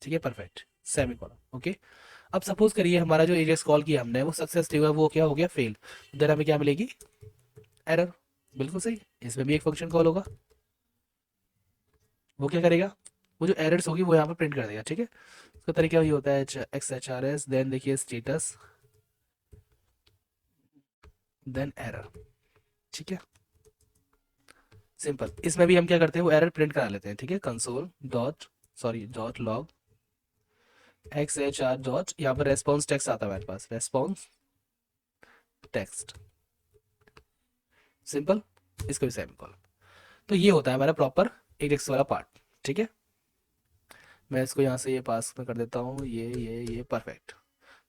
ठीक है। परफेक्ट। Semi column, okay. अब सपोज करिए हमारा जो एजेस कॉल किया हमने वो सक्सेस हुआ, वो क्या हो गया, फेल। देन हमें क्या मिलेगी, एरर। बिल्कुल सही। इसमें भी एक फंक्शन कॉल होगा, वो क्या करेगा, वो जो एरर्स होगी वो यहाँ पर प्रिंट कर देगा, ठीक है। उसका तरीका वही होता है, X H R S, then देखिए स्टेटस, देन एरर, ठीक है। सिंपल। इसमें भी हम क्या करते हैं, वो एरर प्रिंट करा लेते हैं, ठीक है। Console dot, sorry dot log x H R dot, यहाँ पर रेस्पॉन्स टेक्स्ट आता है हमारे पास, रेस्पॉन्स टेक्स्ट। सिंपल। इसको भी सेम कॉल। तो ये होता है हमारा प्रॉपर एजेक्स वाला पार्ट, ठीक है। मैं इसको यहाँ से ये पास में कर देता हूँ, ये परफेक्ट।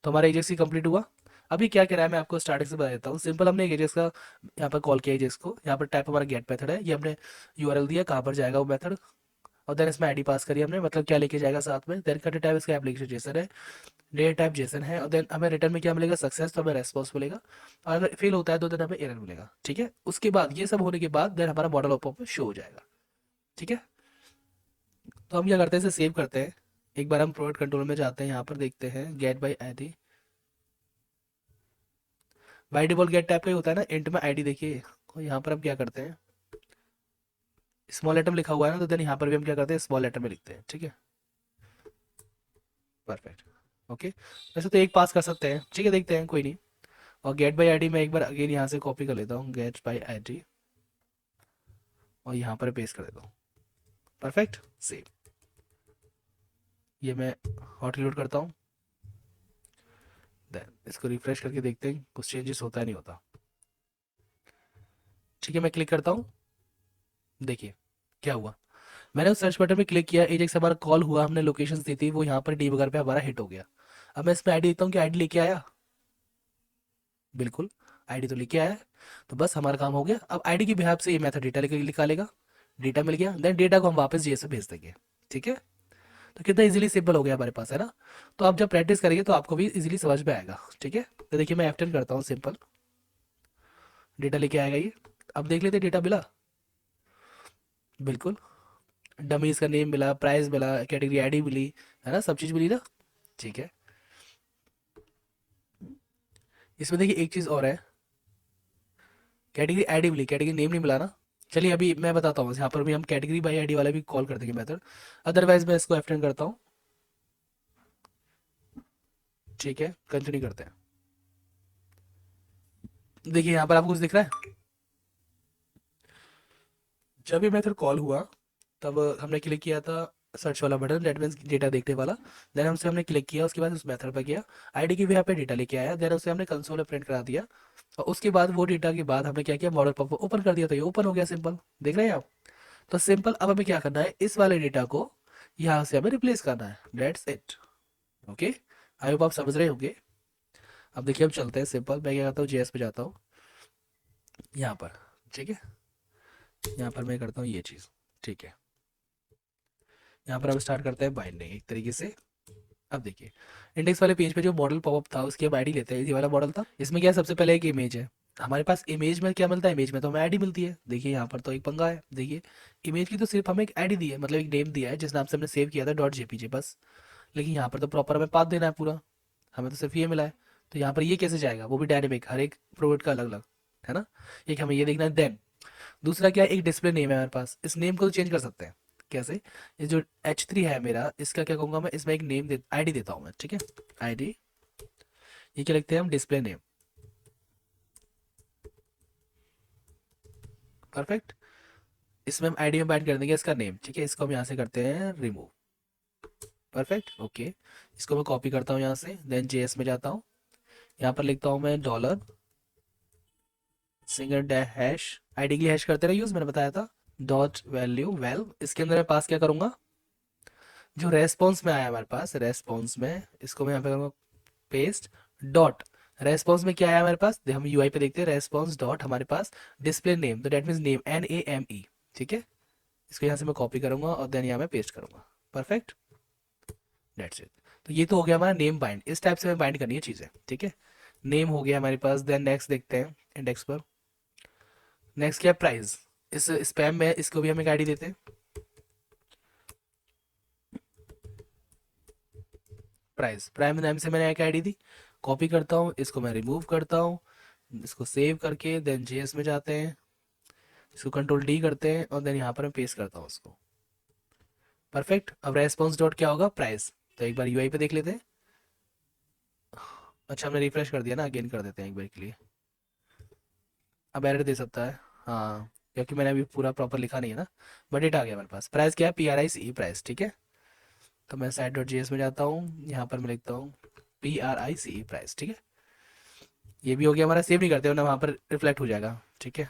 तो हमारा एजेक्स ही कंप्लीट हुआ। अभी क्या कह रहा है मैं आपको स्टार्टिंग से बता देता हूँ। सिंपल, हमने एक एजेक्स का यहाँ पर कॉल किया एजेक्स को, यहाँ पर टाइप हमारा गेट मेथड है, ये हमने यूआरएल दिया कहाँ पर जाएगा वो मेथड, और देन इसमें आईडी पास करी हमने, मतलब क्या लेके जाएगा साथ में। देन कंटेंट टाइप इसका एप्लीकेशन जेसन है, डेटा टाइप जेसन है, और देन हमें रिटर्न में क्या मिलेगा, सक्सेस, तो हमें रेस्पॉन्स मिलेगा, और अगर फेल होता है तो देन हमें एरर मिलेगा, ठीक है। उसके बाद ये सब होने के बाद देन हमारा मॉडल ऑफ शो हो जाएगा, ठीक है। तो हम क्या करते हैं, इसे सेव करते हैं। एक बार हम प्रोडक्ट कंट्रोल में जाते हैं, यहाँ पर देखते हैं get by ID. By default get type का ही होता है ना, इंट में आईडी देखिए। और यहाँ पर हम क्या करते हैं, स्मॉल लेटर में लिखा हुआ है ना, तो देन यहाँ पर भी हम क्या करते हैं, स्मॉल लेटर में लिखते हैं, ठीक है। Perfect, okay. वैसे तो एक पास कर सकते हैं, ठीक है, देखते हैं, कोई नहीं। और गेट बाई आईडी में एक बार अगेन यहाँ से कॉपी कर लेता हूँ, गेट बाई आईडी, और यहाँ पर पेस्ट कर देता हूँ। परफेक्ट। सेव। ये मैं हॉट रिलोड करता हूँ, देन इसको रिफ्रेश करके देखते हैं कुछ चेंजेस होता है नहीं होता, ठीक है। मैं क्लिक करता हूँ, देखिए क्या हुआ, मैंने उस सर्च बटन पे क्लिक किया, एक से हमारा कॉल हुआ, हमने लोकेशन दी थी, वो यहाँ पर डीबगर पे हमारा हिट हो गया। अब मैं इसमें आईडी देता हूँ कि आईडी लेके आया, बिल्कुल आईडी तो लेके आया है। तो बस हमारा काम हो गया। अब आईडी की बिहाफ से ये मेथड डेटा लेके निकालेगा, डेटा मिल गया, देन डेटा को हम वापस जेएस में भेज देंगे, ठीक है। तो कितना इजीली सिंपल हो गया हमारे पास, है ना। तो आप जब प्रैक्टिस करेंगे तो आपको भी इजीली समझ में आएगा, ठीक है। तो देखिए मैं F10 करता हूँ, सिंपल डेटा लेके आएगा ये। अब देख लेते डेटा मिला, बिल्कुल डमीज का नेम मिला, प्राइस मिला, कैटेगरी आईडी मिली, है ना, सब चीज़ मिली ना, ठीक है। इसमें देखिए एक चीज़ और है, कैटेगरी आईडी मिली, कैटेगरी नेम नहीं मिला ना। चलिए अभी मैं बताता हूँ, यहाँ पर भी हम कैटेगरी बाई आईडी वाला भी कॉल कर देंगे मेथड। अदरवाइज मैं इसको F10 करता हूँ, ठीक है, कंटिन्यू करते हैं। देखिए यहाँ पर आपको कुछ दिख रहा है, जब ये मेथड कॉल हुआ तब हमने क्लिक किया था सर्च वाला बटन, दैट मीन्स डेटा देखने वाला। देन हमसे हमने क्लिक किया, उसके बाद उस मेथड पर गया, आईडी की भी यहाँ पे डेटा लेके आया, देन उसे हमने कंसोल में प्रिंट करा दिया, और उसके बाद वो डेटा के बाद हमने क्या किया, मॉडल पॉप ओपन कर दिया, तो ये ओपन हो गया, सिंपल। देख रहे हैं आप। तो सिंपल, अब हमें क्या करना है, इस वाले डेटा को यहाँ से हमें रिप्लेस करना है, that's it, okay. I hope आप समझ रहे होंगे। अब देखिए हम चलते हैं, सिंपल, मैं क्या करता हूँ, जेएस पे जाता हूँ यहाँ पर, ठीक है। यहाँ पर मैं करता हूँ ये चीज़, ठीक है। यहाँ पर हम स्टार्ट करते हैं बाइंडिंग एक तरीके से, अब देखिए, इंडेक्स वाले पेज पे जो मॉडल पॉपअप था उसकी हम आईडी लेते हैं, ये वाला मॉडल था। इसमें क्या है, सबसे पहले एक इमेज है हमारे पास। इमेज में क्या मिलता है, इमेज में तो हमें आईडी मिलती है। देखिए यहाँ पर तो एक पंगा है, देखिए इमेज की तो सिर्फ हमें एक आईडी दी है, मतलब एक नेम दिया है जिस नाम से हमने सेव किया था डॉट जेपीजे बस। लेकिन यहाँ पर तो प्रॉपर हमें पाथ देना है पूरा, हमें तो सिर्फ ये मिला है। तो यहाँ पर ये कैसे जाएगा, वो भी डायनेमिक, हर एक प्रोडक्ट का अलग अलग, है ना। एक हमें ये देखना है। देन दूसरा क्या है, एक डिस्प्ले नेम है हमारे पास, इस नेम को तो चेंज कर सकते हैं। कैसे, ये जो H3 है मेरा, इसका क्या कहूँगा मैं, इसमें एक नेम दे, आईडी देता हूँ मैं, ठीक है। आईडी, ये क्या लिखते हैं हम, डिस्प्ले नेम। परफेक्ट। इसमें हम आईडी में बाइंड कर देंगे इसका नेम, ठीक है। इसको हम यहाँ से करते हैं रिमूव। Perfect, okay. इसको मैं कॉपी करता हूँ यहाँ से, देन जेएस में जाता हूँ, यहाँ पर लिखता हूँ मैं dollar single dash hash, ID के लिए हैश करते रहे यूज, मैंने बताया था। डॉट वैल्यू वेल, इसके अंदर मैं पास क्या करूंगा, जो रेस्पॉन्स में आया हमारे पास, रेस्पॉन्स में इसको मैं यहाँ पे करूँगा पेस्ट। डॉट, रेस्पॉन्स में क्या आया हमारे पास, हम यूआई पे देखते हैं, रेस्पॉन्स डॉट हमारे पास डिस्प्ले नेम, तो डेट मीन्स नेम, NAME, ठीक है। इसको यहाँ से मैं कॉपी करूंगा और देन यहाँ मैं पेस्ट करूंगा। Perfect, that's it. तो ये तो हो गया हमारा नेम बाइंड, इस टाइप से हमें बाइंड करनी है चीज़ें, ठीक है। नेम हो गया हमारे पास। देन नेक्स्ट देखते हैं इंडेक्स पर। नेक्स्ट क्या है, प्राइस। इस स्पैम में इसको भी हम एक आईडी देते हैं, प्राइस। प्राइम नाम से मैंने एक आईडी दी, कॉपी करता हूँ, इसको मैं रिमूव करता हूँ, इसको सेव करके देन जेएस में जाते हैं, इसको कंट्रोल डी करते हैं और देन यहाँ पर मैं पेस्ट करता हूँ उसको। परफेक्ट। अब रेस्पॉन्स डॉट क्या होगा, प्राइस। तो एक बार यूआई पे देख लेते हैं। अच्छा, हमने रिफ्रेश कर दिया ना, अगेन कर देते हैं एक बार के लिए। अब एरर दे सकता है, हाँ, क्योंकि मैंने अभी पूरा प्रॉपर लिखा नहीं है ना। बट डेटा आ गया हमारे पास। प्राइस क्या है, PRICE, प्राइस, ठीक है। तो मैं साइट डॉट जेएस में जाता हूँ, यहाँ पर मैं लिखता हूँ PRICE, प्राइस, ठीक है। ये भी हो गया हमारा, सेव नहीं करते वरना वहाँ पर रिफ्लेक्ट हो जाएगा, ठीक है,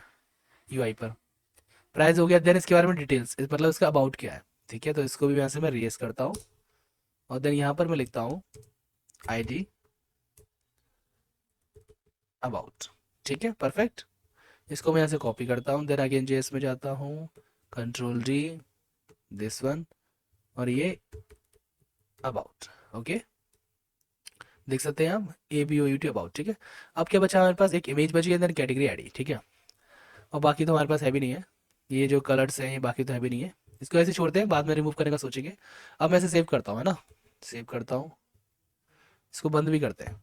यूआई पर। प्राइस हो गया। देन इसके बारे में डिटेल्स, मतलब इसका अबाउट क्या है, ठीक है। तो इसको भी यहाँ से मैं रेस करता हूँ और देन यहाँ पर मैं लिखता हूँ आईडी अबाउट, ठीक है। परफेक्ट। इसको मैं यहाँ से कॉपी करता हूँ, देन अगेन जेएस में जाता हूँ, कंट्रोल डी, दिस वन, और ये अबाउट, ओके। देख सकते हैं आप, ABOUT अबाउट, ठीक है। अब क्या बचा हमारे पास, एक इमेज बची है, देन कैटेगरी आईडी, ठीक है। और बाकी तो हमारे पास है भी नहीं है, ये जो कलर्स हैं ये बाकी तो है भी नहीं है। इसको ऐसे छोड़ते हैं, बाद में रिमूव करने का सोचेंगे। अब मैं इसे सेव करता हूँ, है ना, सेव करता हूँ, इसको बंद भी करते हैं,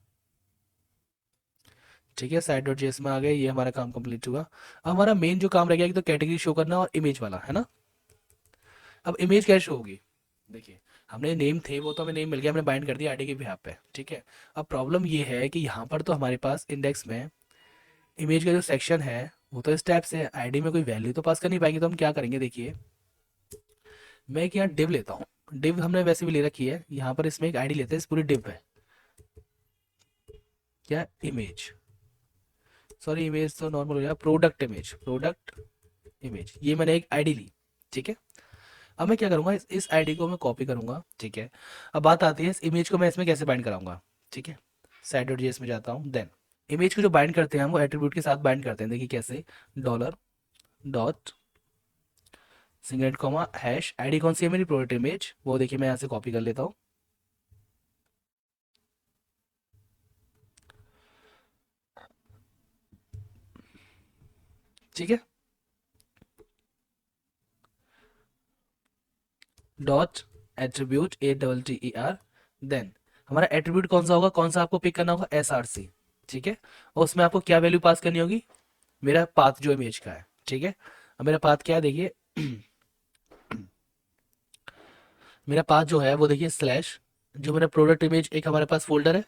ठीक है। साइड डॉट जेएस में आ गए, ये हमारा काम कंप्लीट हुआ। अब हमारा मेन जो काम रह गया कि तो कैटेगरी शो करना और इमेज वाला, है ना। अब इमेज कैसे शो होगी, देखिए हमने नेम थे वो तो हमें नेम मिल गया, हमने बाइंड कर दिया आईडी के बिहाफ पे, ठीक है। अब प्रॉब्लम ये है कि यहाँ पर तो हमारे पास इंडेक्स में इमेज का जो सेक्शन है वो तो इस टाइप से है, आईडी में कोई वैल्यू तो पास कर नहीं पाएंगे। तो हम क्या करेंगे, देखिए मैं एक यहाँ डिव लेता हूँ, डिव हमने वैसे भी ले रखी है, यहाँ पर इसमें एक आईडी लेते हैं इस पूरी डिव पे, क्या, इमेज, सॉरी इमेज तो नॉर्मल हो गया, प्रोडक्ट इमेज, प्रोडक्ट इमेज, ये मैंने एक आईडी ली, ठीक है। अब मैं क्या करूंगा, इस आईडी को मैं कॉपी करूंगा, ठीक है। अब बात आती है इस इमेज को मैं इसमें कैसे बाइंड कराऊंगा, ठीक है। साइड डॉट जेएस में जाता हूँ, देन इमेज को जो बाइंड करते हैं हम वो एट्रीब्यूट के साथ बाइंड करते हैं, देखिए कैसे, dollar dot singlet comma hash, ID कौन सी है मेरी, प्रोडक्ट इमेज, वो देखिए मैं यहाँ से कॉपी कर लेता हूँ, ठीक है। डॉट एट्रीब्यूट ATTER, देन हमारा एट्रीब्यूट कौन सा होगा, कौन सा आपको पिक करना होगा, SRC, ठीक है। और उसमें आपको क्या वैल्यू पास करनी होगी, मेरा पाथ जो इमेज का है, ठीक है। अब मेरा पाथ क्या है, देखिए मेरा पाथ जो है वो देखिए स्लैश, जो मेरा प्रोडक्ट इमेज, एक हमारे पास फोल्डर है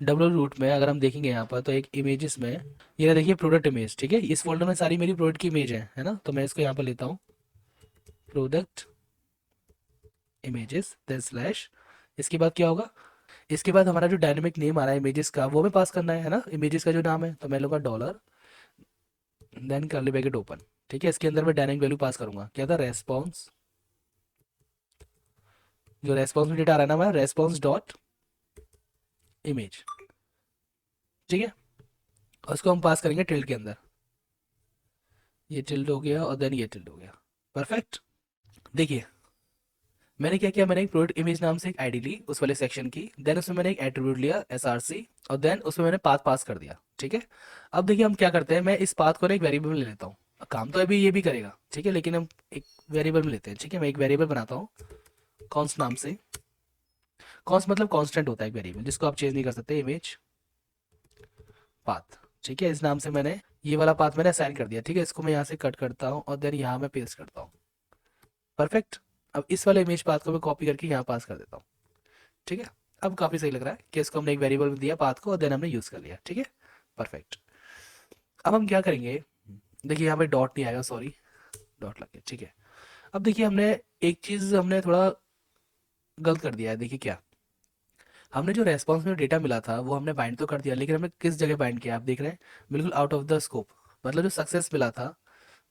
डब्ल्यू रूट में, अगर हम देखेंगे यहाँ पर तो एक इमेजेस में, ये रहा देखिए प्रोडक्ट इमेज, ठीक है। इस फोल्डर में सारी मेरी प्रोडक्ट की इमेज है ना। तो मैं इसको यहाँ पर लेता हूँ, प्रोडक्ट इमेजेस, देन स्लैश, इसके बाद क्या होगा, इसके बाद हमारा जो डायनेमिक नेम आ रहा है इमेजेस का वो हमें पास करना है ना, इमेजेस का जो नाम है। तो मैं लूँगा dollar, then curly bracket open, ठीक है। इसके अंदर मैं डायनेमिक वैल्यू पास करूंगा, क्या था, रेस्पॉन्स, जो रेस्पॉन्स में डेटा आ रहा है ना हमारा, रेस्पॉन्स डॉट इमेज, ठीक है। और उसको हम पास करेंगे टिल्ड के अंदर, ये टिल्ड हो गया और देन ये टिल्ड हो गया। परफेक्ट। देखिए मैंने क्या किया, मैंने एक प्रोडक्ट इमेज नाम से एक आईडी ली उस वाले सेक्शन की, देन उसमें मैंने एक एट्रीब्यूट लिया एसआरसी, और देन उसमें मैंने पाथ पास कर दिया। ठीक है, अब देखिए हम क्या करते हैं, मैं इस पाथ को ना एक वेरिएबल में ले लेता हूँ। काम तो अभी ये भी करेगा, ठीक है, लेकिन हम एक वेरिएबल में लेते हैं। ठीक है, मैं एक वेरिएबल बनाता हूँ कॉन्स्ट नाम से। कॉन्स्ट मतलब कांस्टेंट होता है एक वेरिएबल जिसको आप चेंज नहीं कर सकते, इमेज पाथ। ठीक है, इस नाम से मैंने ये वाला पाथ मैंने असाइन कर दिया। ठीक है, इसको मैं यहाँ से कट करता हूँ और देन यहाँ मैं पेस्ट करता हूँ। परफेक्ट। अब इस वाले इमेज पाथ को मैं कॉपी करके यहाँ पास कर देता हूँ। ठीक है, अब काफी सही लग रहा है कि इसको हमने एक वेरिएबल में दिया पाथ को और देन हमने यूज कर लिया। ठीक है, परफेक्ट। अब हम क्या करेंगे, देखिए यहाँ पे डॉट नहीं आएगा, सॉरी, डॉट लग गया। ठीक है, अब देखिए हमने एक चीज हमने थोड़ा गलत कर दिया है। देखिए क्या, हमने जो रेस्पॉन्स में डेटा मिला था वो हमने बाइंड तो कर दिया, लेकिन हमने किस जगह बाइंड किया आप देख रहे हैं, बिल्कुल आउट ऑफ द स्कोप। मतलब जो सक्सेस मिला था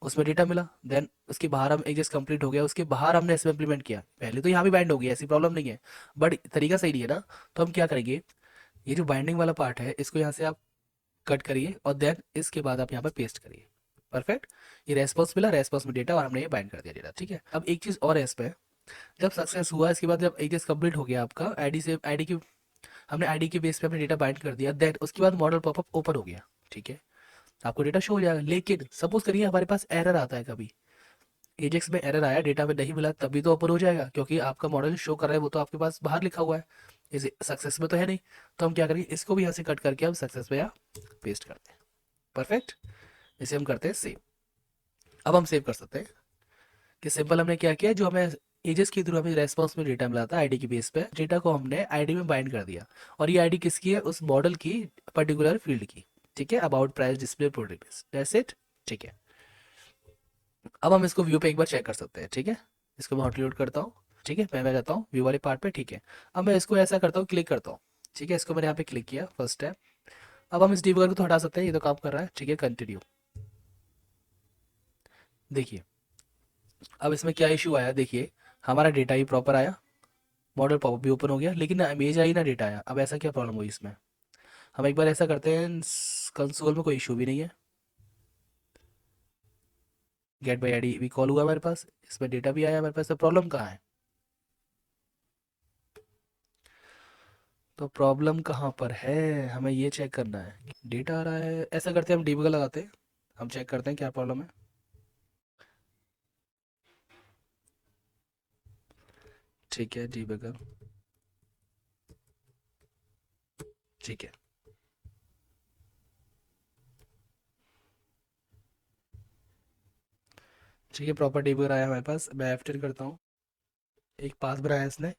उसमें डेटा मिला, देन उसके बाहर हम एजेस कंप्लीट हो गया, उसके बाहर हमने इसमें इंप्लीमेंट किया। पहले तो यहाँ भी बाइंड हो गया, ऐसी प्रॉब्लम नहीं है, बट तरीका सही नहीं है ना। तो हम क्या करेंगे, ये जो बाइंडिंग वाला पार्ट है इसको यहाँ से आप कट करिए और देन इसके बाद आप यहाँ पे पेस्ट करिए। परफेक्ट। ये रेस्पॉन्स मिला, रेस्पॉन्स में डेटा, और हमने ये बाइंड कर दिया डेटा। ठीक है, अब एक चीज और है इस पे, जब सक्सेस हुआ इसके बाद जब एजेस कंप्लीट हो गया आपका आईडी से, आईडी की हमने आईडी के बेस पे अपने डेटा बाइंड कर दिया, देन उसके बाद मॉडल पॉपअप ओपन हो गया। ठीक है, आपको डेटा शो हो जाएगा, लेकिन सपोज करिए हमारे पास एरर आता है कभी, एजेक्स में एरर आया, डेटा में नहीं मिला, तभी तो ओपन हो जाएगा, क्योंकि आपका मॉडल शो कर रहा है वो तो आपके पास बाहर लिखा हुआ है, इसे सक्सेस में तो है नहीं। तो हम क्या करेंगे, इसको भी यहाँ से कट करके हम सक्सेस में यहाँ पेस्ट करते हैं। परफेक्ट। इसे हम करते हैं सेव। अब हम सेव कर सकते हैं कि सिंपल हमने क्या किया, जो हमें एजेस के थ्रू हमें रेस्पॉन्स में डेटा मिला था आईडी की बेस पे, डेटा को हमने आईडी में बाइंड कर दिया, और ये आईडी किसकी है, उस मॉडल की पर्टिकुलर फील्ड की। ठीक है, about price display product, that's it. ठीक है, अब हम इसको व्यू पे एक बार चेक कर सकते हैं। ठीक है, इसको मैं हॉटलोड करता हूँ। ठीक है, मैं जाता हूँ व्यू वाले पार्ट पे। ठीक है, अब मैं इसको ऐसा करता हूँ, क्लिक करता हूँ। ठीक है, इसको मैंने यहाँ पे क्लिक किया फर्स्ट टाइम। अब हम इस डिबगर को तो हटा सकते हैं, ये तो काम कर रहा है। ठीक है, कंटिन्यू। देखिए अब इसमें क्या इशू आया, देखिए हमारा डेटा ही प्रॉपर आया, मॉडल पॉपअप भी ओपन हो गया, लेकिन ना इमेज आई ना डेटा आया। अब ऐसा क्या प्रॉब्लम हुई इसमें, हम एक बार ऐसा करते हैं, कंसोल में कोई इशू भी नहीं है, गेट बाई आईडी भी कॉल हुआ हमारे पास, इसमें डेटा भी आया हमारे पास, तो प्रॉब्लम कहाँ है, तो प्रॉब्लम कहाँ पर है, हमें ये चेक करना है। डेटा आ रहा है, ऐसा करते हैं हम डिबगर लगाते हैं, हम चेक करते हैं क्या प्रॉब्लम है। ठीक है, डिबगर। ठीक है, ठीक है, प्रॉपर डिबगर आया हमारे पास। मैं F10 करता हूँ, एक पास बनाया इसने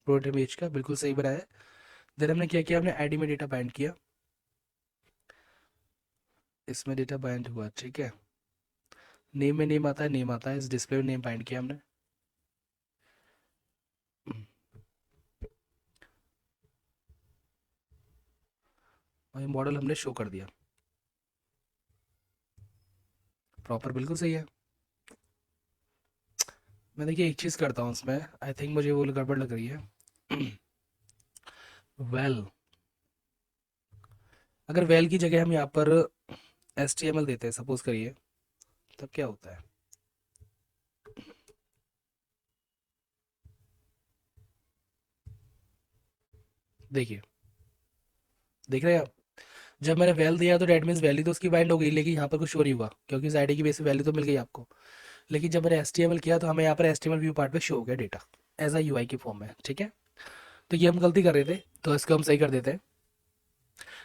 प्रोडक्ट इमेज का, बिल्कुल सही बनाया है। देन हमने क्या किया, हमने आईडी में डेटा बाइंड किया, इसमें डेटा बाइंड हुआ। ठीक है, नेम में नेम आता है, नेम आता है, इस डिस्प्ले में नेम बाइंड किया हमने, और ये मॉडल हमने शो कर दिया, प्रॉपर बिल्कुल सही है। मैं देखिए एक चीज़ करता हूँ इसमें, आई थिंक मुझे वो गड़बड़ लग रही है। वेल अगर वेल की जगह हम यहाँ पर HTML देते हैं सपोज करिए, तब क्या होता है, देखिए, देख रहे हैं आप, जब मैंने वैल दिया तो डेट मीन्स वैल्यू तो उसकी बाइंड हो गई, लेकिन यहाँ पर कुछ शो नहीं हुआ क्योंकि इस आईडी की बेस पे वैल्यू तो मिल गई आपको। लेकिन जब मैंने HTML किया तो हमें यहाँ पर HTML व्यू पार्ट पे शो हो गया डेटा एज अ UI की फॉर्म में। ठीक है, तो ये हम गलती कर रहे थे, तो इसको हम सही कर देते हैं।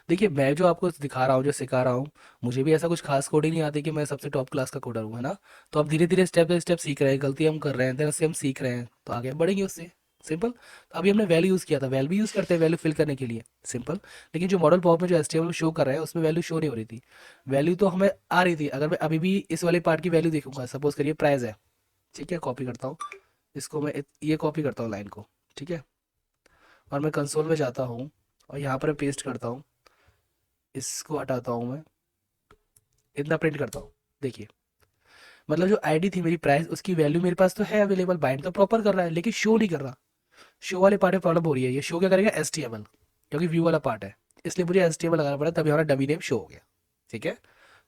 देखिए मैं जो आपको दिखा रहा हूँ, जो सिखा रहा हूँ, मुझे भी ऐसा कुछ खास कोडिंग नहीं आती कि मैं सबसे टॉप क्लास का कोडर हूँ, है ना। तो अब धीरे धीरे स्टेप बाय स्टेप सीख रहे हैं, गलती हम कर रहे हैं, then उससे हम सीख रहे हैं, तो आगे बढ़ेंगे उससे। सिंपल। तो अभी हमने वैल्यू यूज़ किया था, वैल्यू भी यूज़ करते हैं वैल्यू फिल करने के लिए, सिंपल। लेकिन जो मॉडल पॉप में जो HTML शो कर रहा है उसमें वैल्यू शो नहीं हो रही थी, वैल्यू तो हमें आ रही थी। अगर मैं अभी भी इस वाले पार्ट की वैल्यू देखूंगा, सपोज करिए प्राइस है, ठीक है, कॉपी करता हूँ इसको, मैं ये कॉपी करता हूँ लाइन को। ठीक है, और मैं कंसोल में जाता हूँ और यहाँ पर पेस्ट करता हूँ, इसको हटाता हूँ मैं, इतना प्रिंट करता हूँ। देखिए मतलब जो आईडी थी मेरी प्राइस, उसकी वैल्यू मेरे पास तो है अवेलेबल, बाइंड तो प्रॉपर कर रहा है, लेकिन शो नहीं कर रहा। शो वाले पार्ट में प्रॉब्लम हो रही है, ये शो क्या करेगा, HTML, क्योंकि व्यू वाला पार्ट है, इसलिए मुझे HTML लगाना पड़ा, तभी हमारा डमी नेम शो हो गया। ठीक है,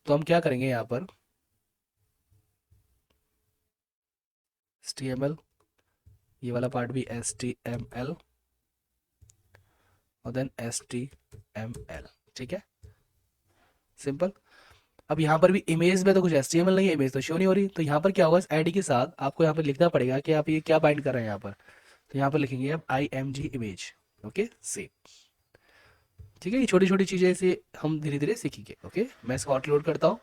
तो हम क्या करेंगे यहाँ पर, HTML ये वाला पार्ट भी HTML और देन HTML, ठीक है, सिंपल। अब यहाँ पर भी इमेज में तो कुछ HTML नहीं है, इमेज तो शो नहीं हो रही, तो यहाँ पर क्या होगा, इस आईडी के साथ आपको यहाँ पर लिखना पड़ेगा कि आप ये क्या बाइंड कर रहे हैं यहाँ पर। तो यहाँ पर लिखेंगे आप IMG इमेज, ओके सेव, ठीक है। ये छोटी छोटी चीज़ें इसे हम धीरे धीरे सीखेंगे, ओके। मैं इसको आउटलोड करता हूँ,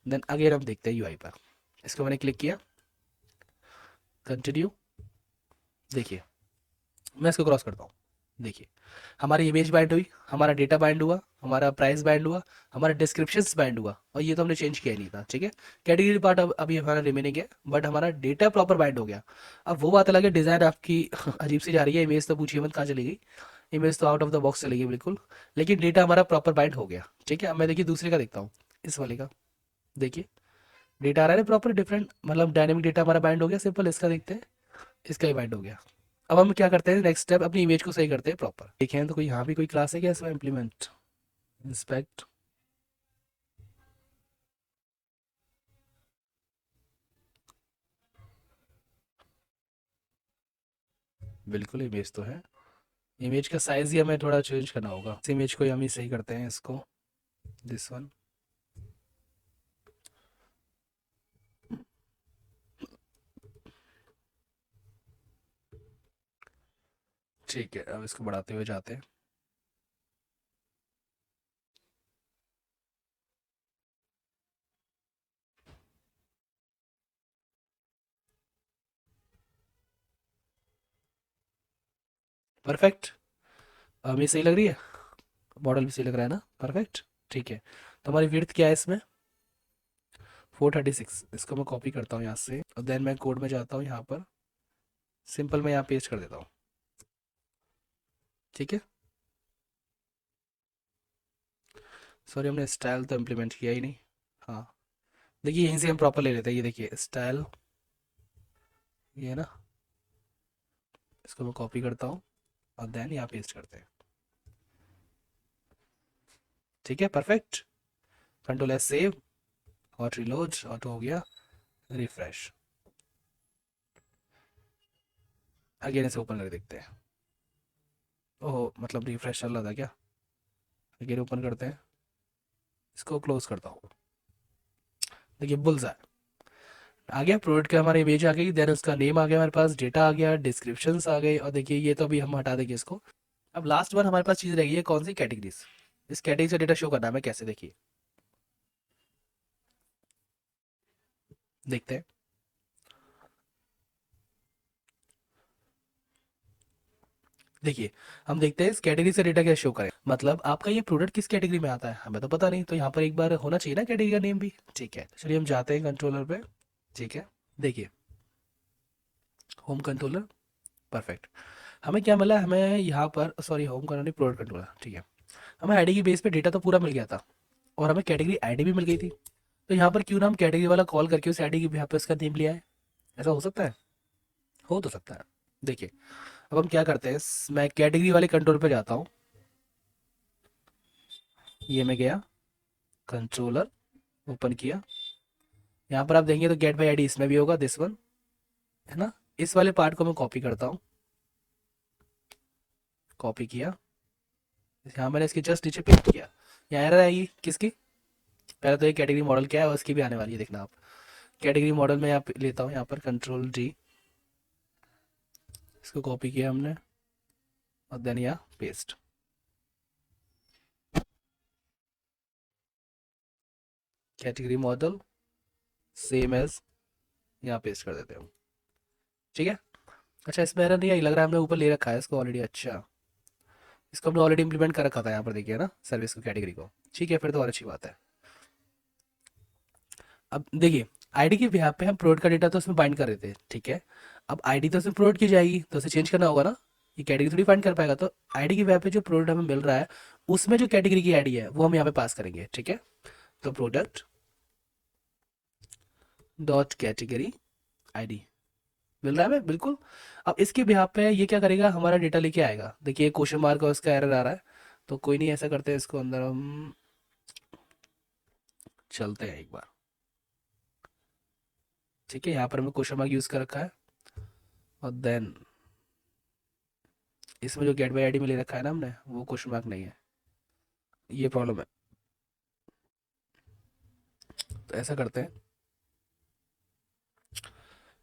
देन अगेन हम देखते हैं UI पर। इसको मैंने क्लिक किया, कंटिन्यू, देखिए मैं इसको क्रॉस करता हूँ, देखिए हमारी इमेज बाइंड हुई, हमारा डेटा बाइंड हुआ, हमारा प्राइस बाइंड हुआ, हमारा डिस्क्रिप्शंस बाइंड हुआ, और ये तो हमने चेंज किया ही नहीं था, ठीक है। कैटेगरी पार्ट अब अभी हमारा रिमेनिंग है, बट हमारा डेटा प्रॉपर बाइंड हो गया। अब वो बात अलग है, डिज़ाइन आपकी अजीब सी जा रही है, इमेज तो पूछिए मत कहाँ चलेगी, इमेज तो आउट ऑफ द बॉक्स चलेगी बिल्कुल, लेकिन डेटा हमारा प्रॉपर बाइंड हो गया, ठीक है। अब मैं देखिए दूसरे का देखता हूँ, इस वाले का, देखिए डेटा आ रहा है प्रॉपर डिफरेंट, मतलब डायनेमिक डेटा हमारा बाइंड हो गया, सिंपल। इसका देखते हैं, इसका ही बाइंड हो गया। अब हम क्या करते हैं, नेक्स्ट स्टेप अपनी इमेज को सही करते हैं प्रॉपर। देखें तो कोई यहाँ भी कोई क्लास है क्या इसमें, इम्प्लीमेंट इंस्पेक्ट, बिल्कुल इमेज तो है। इमेज का साइज ही हमें थोड़ा चेंज करना होगा, इस इमेज को ही हम ही सही करते हैं, इसको दिस वन, ठीक है। अब इसको बढ़ाते हुए जाते हैं, परफेक्ट। अब ये सही लग रही है, मॉडल भी सही लग रहा है ना, परफेक्ट, ठीक है। तो हमारी विड्थ क्या है इसमें, 436। इसको मैं कॉपी करता हूँ यहाँ से, और देन मैं कोड में जाता हूँ, यहाँ पर सिंपल मैं यहाँ पेस्ट कर देता हूँ, ठीक है। सॉरी, हमने स्टाइल तो इम्प्लीमेंट किया ही नहीं, हाँ। देखिए यहीं से हम प्रॉपर ले लेते हैं, ये देखिए स्टाइल, ये है ना, इसको मैं कॉपी करता हूँ और देन यहाँ पेस्ट करते हैं, ठीक है, परफेक्ट। कंट्रोल एस सेव, और रिलोड, ऑटो हो गया, रिफ्रेश, अगेन इसे ओपन करके देखते हैं। ओहो, मतलब रिफ्रेश चल रहा था क्या, अगेन ओपन करते हैं, इसको क्लोज करता हूँ, देखिए बुल्स आ गया, प्रोडक्ट का हमारी इमेज आ गई, देन उसका नेम आ गया, हमारे पास डेटा आ गया, डिस्क्रिप्शंस आ गए, और देखिए ये तो अभी हम हटा देंगे इसको। अब लास्ट वन हमारे पास चीज़ रह गई है, कौन सी, कैटेगरीज। इस कैटेगरी से डेटा शो करना है हमें, कैसे, देखिए देखते हैं। देखिए हम देखते हैं इस कैटेगरी से डेटा क्या शो करें, मतलब आपका ये प्रोडक्ट किस कैटेगरी में आता है हमें तो पता नहीं, तो यहाँ पर एक बार होना चाहिए ना कैटेगरी का नेम भी, ठीक है। तो चलिए हम जाते हैं कंट्रोलर पे, ठीक है, देखिए होम कंट्रोलर, परफेक्ट। हमें क्या मिला, हमें यहाँ पर, सॉरी होम कंट्रोलर नहीं, प्रोडक्ट कंट्रोलर, ठीक है। हमें आईडी की बेस पे डेटा तो पूरा मिल गया था, और हमें कैटेगरी आईडी भी मिल गई थी। तो यहाँ पर क्यों ना हम कैटेगरी वाला कॉल करके उस आईडी की यहाँ पे उसका नेम लिया है, ऐसा हो सकता है, हो तो सकता है। देखिए अब हम क्या करते हैं, मैं कैटेगरी वाले कंट्रोल पे जाता हूँ, ये मैं गया, कंट्रोलर ओपन किया, यहाँ पर आप देखेंगे तो गेट बाई आईडी इसमें भी होगा, दिस वन, है ना। इस वाले पार्ट को मैं कॉपी करता हूँ, कॉपी किया, यहाँ मैंने इसके जस्ट नीचे पेस्ट किया, यहाँ एरर आएगी किसकी, पहले तो ये कैटेगरी मॉडल क्या है और उसकी भी आने वाली है, देखना आप। कैटेगरी मॉडल में यहाँ पे लेता हूँ, यहाँ पर कंट्रोल D, इसको कॉपी किया हमने, और देन यहाँ paste, category model same as, यहाँ पेस्ट कर देते हैं, ठीक है। अच्छा इसमें एरर नहीं आई, लग रहा है हमने ऊपर ले रखा है इसको ऑलरेडी, अच्छा इसको हमने ऑलरेडी इंप्लीमेंट कर रखा था, यहाँ पर देखिए ना सर्विस को, कैटेगरी को, ठीक है, फिर तो और अच्छी बात है। अब देखिए आईडी के बिहाफ पे हम प्रोडक्ट का डेटा तो उसमें बाइंड कर रहे थे, ठीक है। अब आईडी तो उसमें प्रोडक्ट की जाएगी, तो उसे चेंज करना होगा ना, ये कैटेगरी थोड़ी फाइंड कर पाएगा, तो आईडी के बिहाफ पे जो प्रोडक्ट हमें मिल रहा है, उसमें जो कैटेगरी की आईडी है वो हम यहाँ पे पास करेंगे, ठीक है। तो प्रोडक्ट डॉट कैटेगरी आईडी मिल रहा है हमें, बिल्कुल। अब इसके बिहाफ पे ये क्या करेगा, हमारा डेटा लेके आएगा, देखिए क्वेश्चन मार्क और उसका एरर आ रहा है, तो कोई नहीं, ऐसा करते हैं, इसको अंदर हम चलते हैं एक बार, ठीक है। यहाँ पर हमने क्वेश्चन मार्क यूज कर रखा है, और देन इसमें जो गेट बाई आईडी में ले रखा है ना हमने, वो क्वेश्चन मार्क नहीं है, ये प्रॉब्लम है। तो ऐसा करते हैं,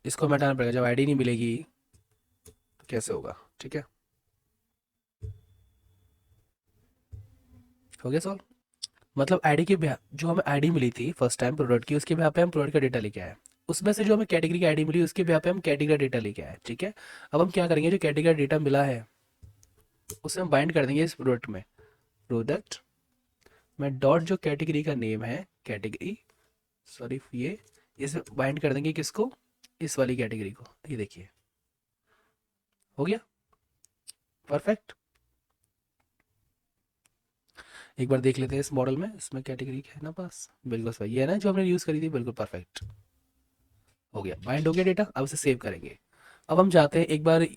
इसको हमें हटाना पड़ेगा, जब आईडी नहीं मिलेगी तो कैसे होगा। ठीक है, हो गया सॉल्व। मतलब आईडी के जो हमें आईडी मिली थी फर्स्ट टाइम प्रोडक्ट की, उसके पे हम प्रोडक्ट का डेटा लेके आए। उसमें से जो हमें कैटेगरी की आईडी मिली, उसके पे हम कैटेगरी का डेटा लेके आए। ठीक है, अब हम क्या करेंगे, जो कैटेगरी का डेटा मिला है उसे हम बाइंड कर देंगे इस प्रोडक्ट में। प्रोडक्ट में डॉट जो कैटेगरी का नेम है, कैटेगरी, सॉरी ये, इसे बाइंड कर देंगे किसको, इस वाली कैटेगरी को। ये देखिए, हो गया परफेक्ट। एक बार देख लेते हैं इस मॉडल में, इसमें कैटेगरी है ना पास, बिल्कुल सही है ना, जो हमने यूज़ करी थी, बिल्कुल परफेक्ट। हो गया, बाइंड हो गया डेटा, अब इसे सेव करेंगे। अब हम जाते हैं एक बार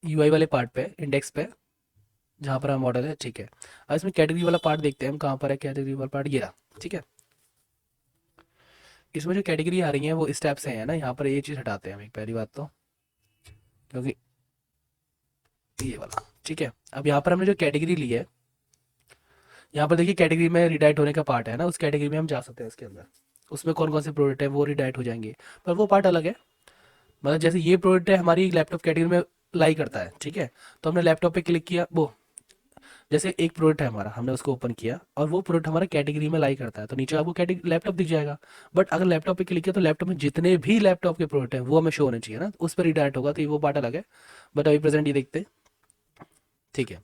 यूआई वाले पार्ट पे, इंडेक्स पे, जहाँ पर हमारा मॉडल है। ठीक है, अब इसमें कैटेगरी वाला पार्ट देखते हैं हम कहाँ पर है। कैटेगरी वाला पार्ट ये रहा। ठीक है, इसमें जो कैटेगरी आ रही है वो इस टाइप से है ना, यहाँ पर ये चीज़ हटाते हैं हम एक, पहली बात तो, क्योंकि ये वाला। ठीक है, अब यहाँ पर हमने जो कैटेगरी ली है, यहाँ पर देखिए कैटेगरी में रिडायरेक्ट होने का पार्ट है ना, उस कैटेगरी में हम जा सकते हैं इसके अंदर। उसमें कौन कौन से प्रोडक्ट है वो रिडायरेक्ट हो जाएंगे, पर वो पार्ट अलग है। मतलब जैसे ये प्रोडक्ट है हमारी लैपटॉप कैटेगरी में लाई करता है। ठीक है, तो हमने लैपटॉप पे क्लिक किया, वो जैसे एक प्रोडक्ट है हमारा, हमने उसको ओपन किया और वो प्रोडक्ट हमारा कैटेगरी में लाई करता है, तो नीचे आपको कैटेगरी लैपटॉप दिख जाएगा। बट अगर लैपटॉप पे क्लिक किया तो लैपटॉप में जितने भी लैपटॉप के प्रोडक्ट हैं वो हमें शो होने चाहिए ना, उस पर रिडायरेक्ट होगा, तो ये वो पार्ट अलग है। बट अभी प्रेजेंट ये देखते हैं। ठीक है,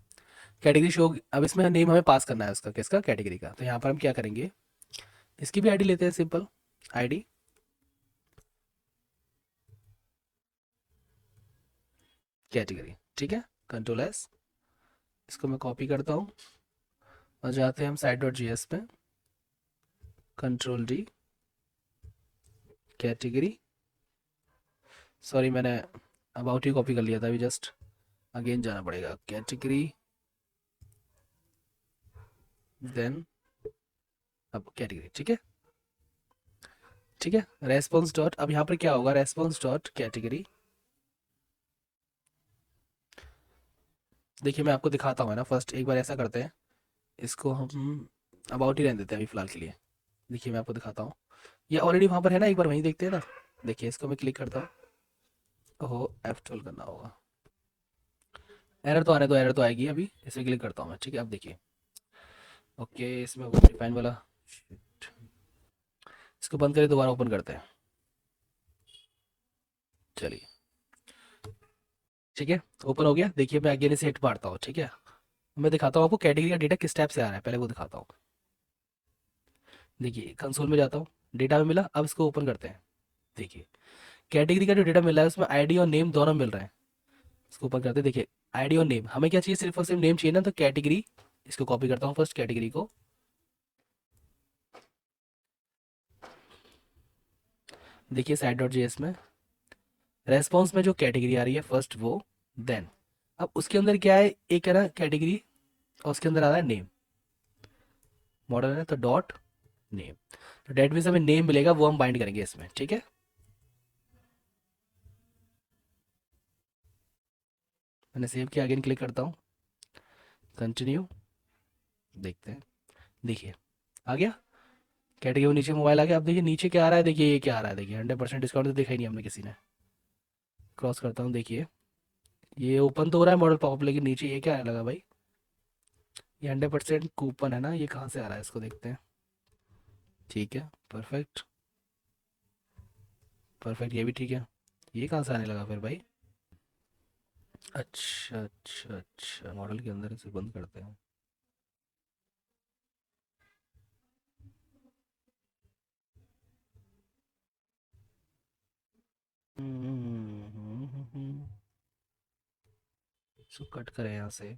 कैटेगरी शो, अब इसमें नेम हमें पास करना है उसका, किसका, कैटेगरी का। तो यहाँ पर हम क्या करेंगे, इसकी भी आईडी लेते हैं, सिंपल आईडी, कैटेगरी। ठीक है, कंट्रोल एस, इसको मैं कॉपी करता हूँ और जाते हैं हम साइट डॉट जी एस पे, कंट्रोल डी, कैटेगरी, सॉरी मैंने अबाउट ही कॉपी कर लिया था अभी जस्ट, अगेन जाना पड़ेगा, कैटेगरी, देन अब कैटेगरी। ठीक है, ठीक है, रेस्पॉन्स डॉट, अब यहाँ पर क्या होगा, रेस्पॉन्स डॉट कैटेगरी। देखिए मैं आपको दिखाता हूँ, है ना, फर्स्ट एक बार ऐसा करते हैं, इसको हम अबाउट ही रहने देते हैं अभी फिलहाल के लिए। देखिए मैं आपको दिखाता हूँ, ये ऑलरेडी वहाँ पर है ना, एक बार वहीं देखते हैं ना। देखिए इसको मैं क्लिक करता हूँ, ओहो F12 करना होगा, एरर तो आने दो, एरर तो आएगी अभी, इसे क्लिक करता हूँ मैं। ठीक है, अब देखिए, ओके, इसमें डिफाइन वाला Shit. इसको बंद करें, दोबारा ओपन करते हैं। चलिए, ठीक है, ओपन हो गया। देखिए मैं अगेन इसे हिट मारता हूँ। ठीक है, मैं दिखाता हूँ आपको कैटेगरी का डेटा किस टाइप से आ रहा है, पहले वो दिखाता हूँ। देखिए कंसोल में जाता हूँ, डेटा में मिला, अब इसको ओपन करते हैं। देखिए कैटेगरी का जो डेटा मिल रहा है उसमें आईडी और नेम दोनों मिल रहे हैं। इसको ओपन करते हैं, देखिए आईडी और नेम, हमें क्या चाहिए, सिर्फ और सिर्फ नेम चाहिए ना, तो कैटेगरी, इसको कॉपी करता हूँ फर्स्ट कैटेगरी को। देखिए साइड डॉट जेएस में रेस्पॉन्स में जो कैटेगरी आ रही है फर्स्ट वो, देन अब उसके अंदर क्या है, एक है ना कैटेगरी, और उसके अंदर आ रहा है नेम, मॉडल है तो डॉट नेम, तो डेट मीन्स हमें नेम मिलेगा, वो हम बाइंड करेंगे इसमें। ठीक है, मैंने सेव किया, अगेन क्लिक करता हूँ, कंटिन्यू, देखते हैं। देखिए आ गया कैटेगरी, नीचे मोबाइल आ गया। अब देखिए नीचे क्या आ रहा है, देखिए ये क्या आ रहा है, देखिए 100% डिस्काउंट, तो देखा ही नहीं हमने किसी ने। क्रॉस करता हूँ, देखिए ये ओपन तो हो रहा है मॉडल पॉपअप, लेकिन नीचे ये क्या आने लगा भाई, ये 100% कूपन है ना, ये कहाँ से आ रहा है, इसको देखते हैं। ठीक है, परफेक्ट, परफेक्ट, ये भी ठीक है। ये कहाँ से आने लगा फिर भाई, अच्छा अच्छा अच्छा, मॉडल के अंदर इसे बंद करते हैं। इसको कट करें यहाँ से।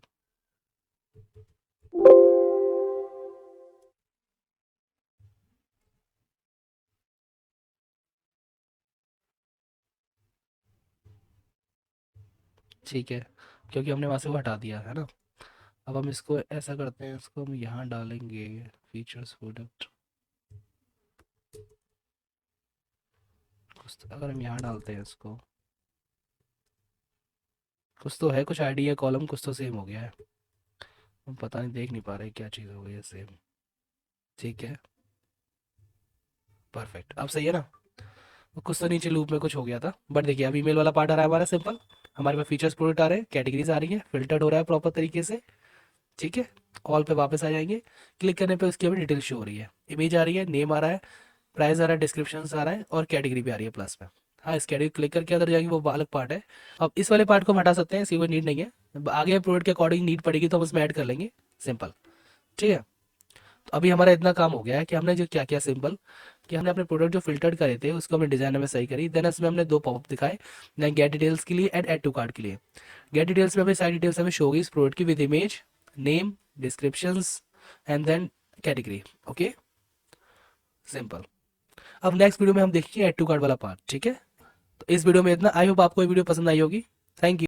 ठीक है, क्योंकि हमने वहाँ से वो हटा दिया है ना। अब हम इसको ऐसा करते हैं, इसको हम यहाँ डालेंगे, फीचर्स प्रोडक्ट, अगर हम यहाँ डालते हैं इसको, कुछ तो है, कुछ आईडी या कॉलम कुछ तो सेम हो गया है, हम पता नहीं, देख नहीं पा रहे क्या चीज़ हो गई है सेम। ठीक है, परफेक्ट, अब सही है ना। तो कुछ तो नीचे लूप में कुछ हो गया था, बट देखिए अब ईमेल वाला पार्ट आ रहा है हमारा सिंपल। हमारे पास फीचर्स प्रोडक्ट आ रहे हैं, कैटेगरीज आ रही है, फिल्टर्ड हो रहा है प्रॉपर तरीके से। ठीक है, ऑल पे वापस आ जाएंगे। क्लिक करने पे उसकी हमें डिटेल शो हो रही है, इमेज आ रही है, नेम आ रहा है, प्राइस आ रहा है, डिस्क्रिप्शन आ रहा है और कैटेगरी भी आ रही है प्लस में। हाँ, इस कैटेगरी क्लिक करके अंदर जाएंगे, वो अलग पार्ट है। अब इस वाले पार्ट को हम हटा सकते हैं, इसकी कोई नीड नहीं है। अब आगे प्रोडक्ट के अकॉर्डिंग नीड पड़ेगी तो हम उसमें ऐड कर लेंगे, सिंपल। ठीक है, तो अभी हमारा इतना काम हो गया है कि हमने जो क्या किया सिंपल, कि हमने अपने प्रोडक्ट जो फिल्टर्ड करे थे उसको हमने डिजाइनर में सही करी, देन इसमें हमने दो पॉपअप दिखाए, देन गेट डिटेल्स के लिए एंड ऐड टू कार्ट के लिए। गेट डिटेल्स में हमें सारी डिटेल्स हमें शो होगी इस प्रोडक्ट की with image, name, descriptions and then category. Okay, simple. अब नेक्स्ट वीडियो में हम देखेंगे ऐड टू कार्ट वाला पार्ट। ठीक है, तो इस वीडियो में इतना, आई होप आपको ये वीडियो पसंद आई होगी। Thank you.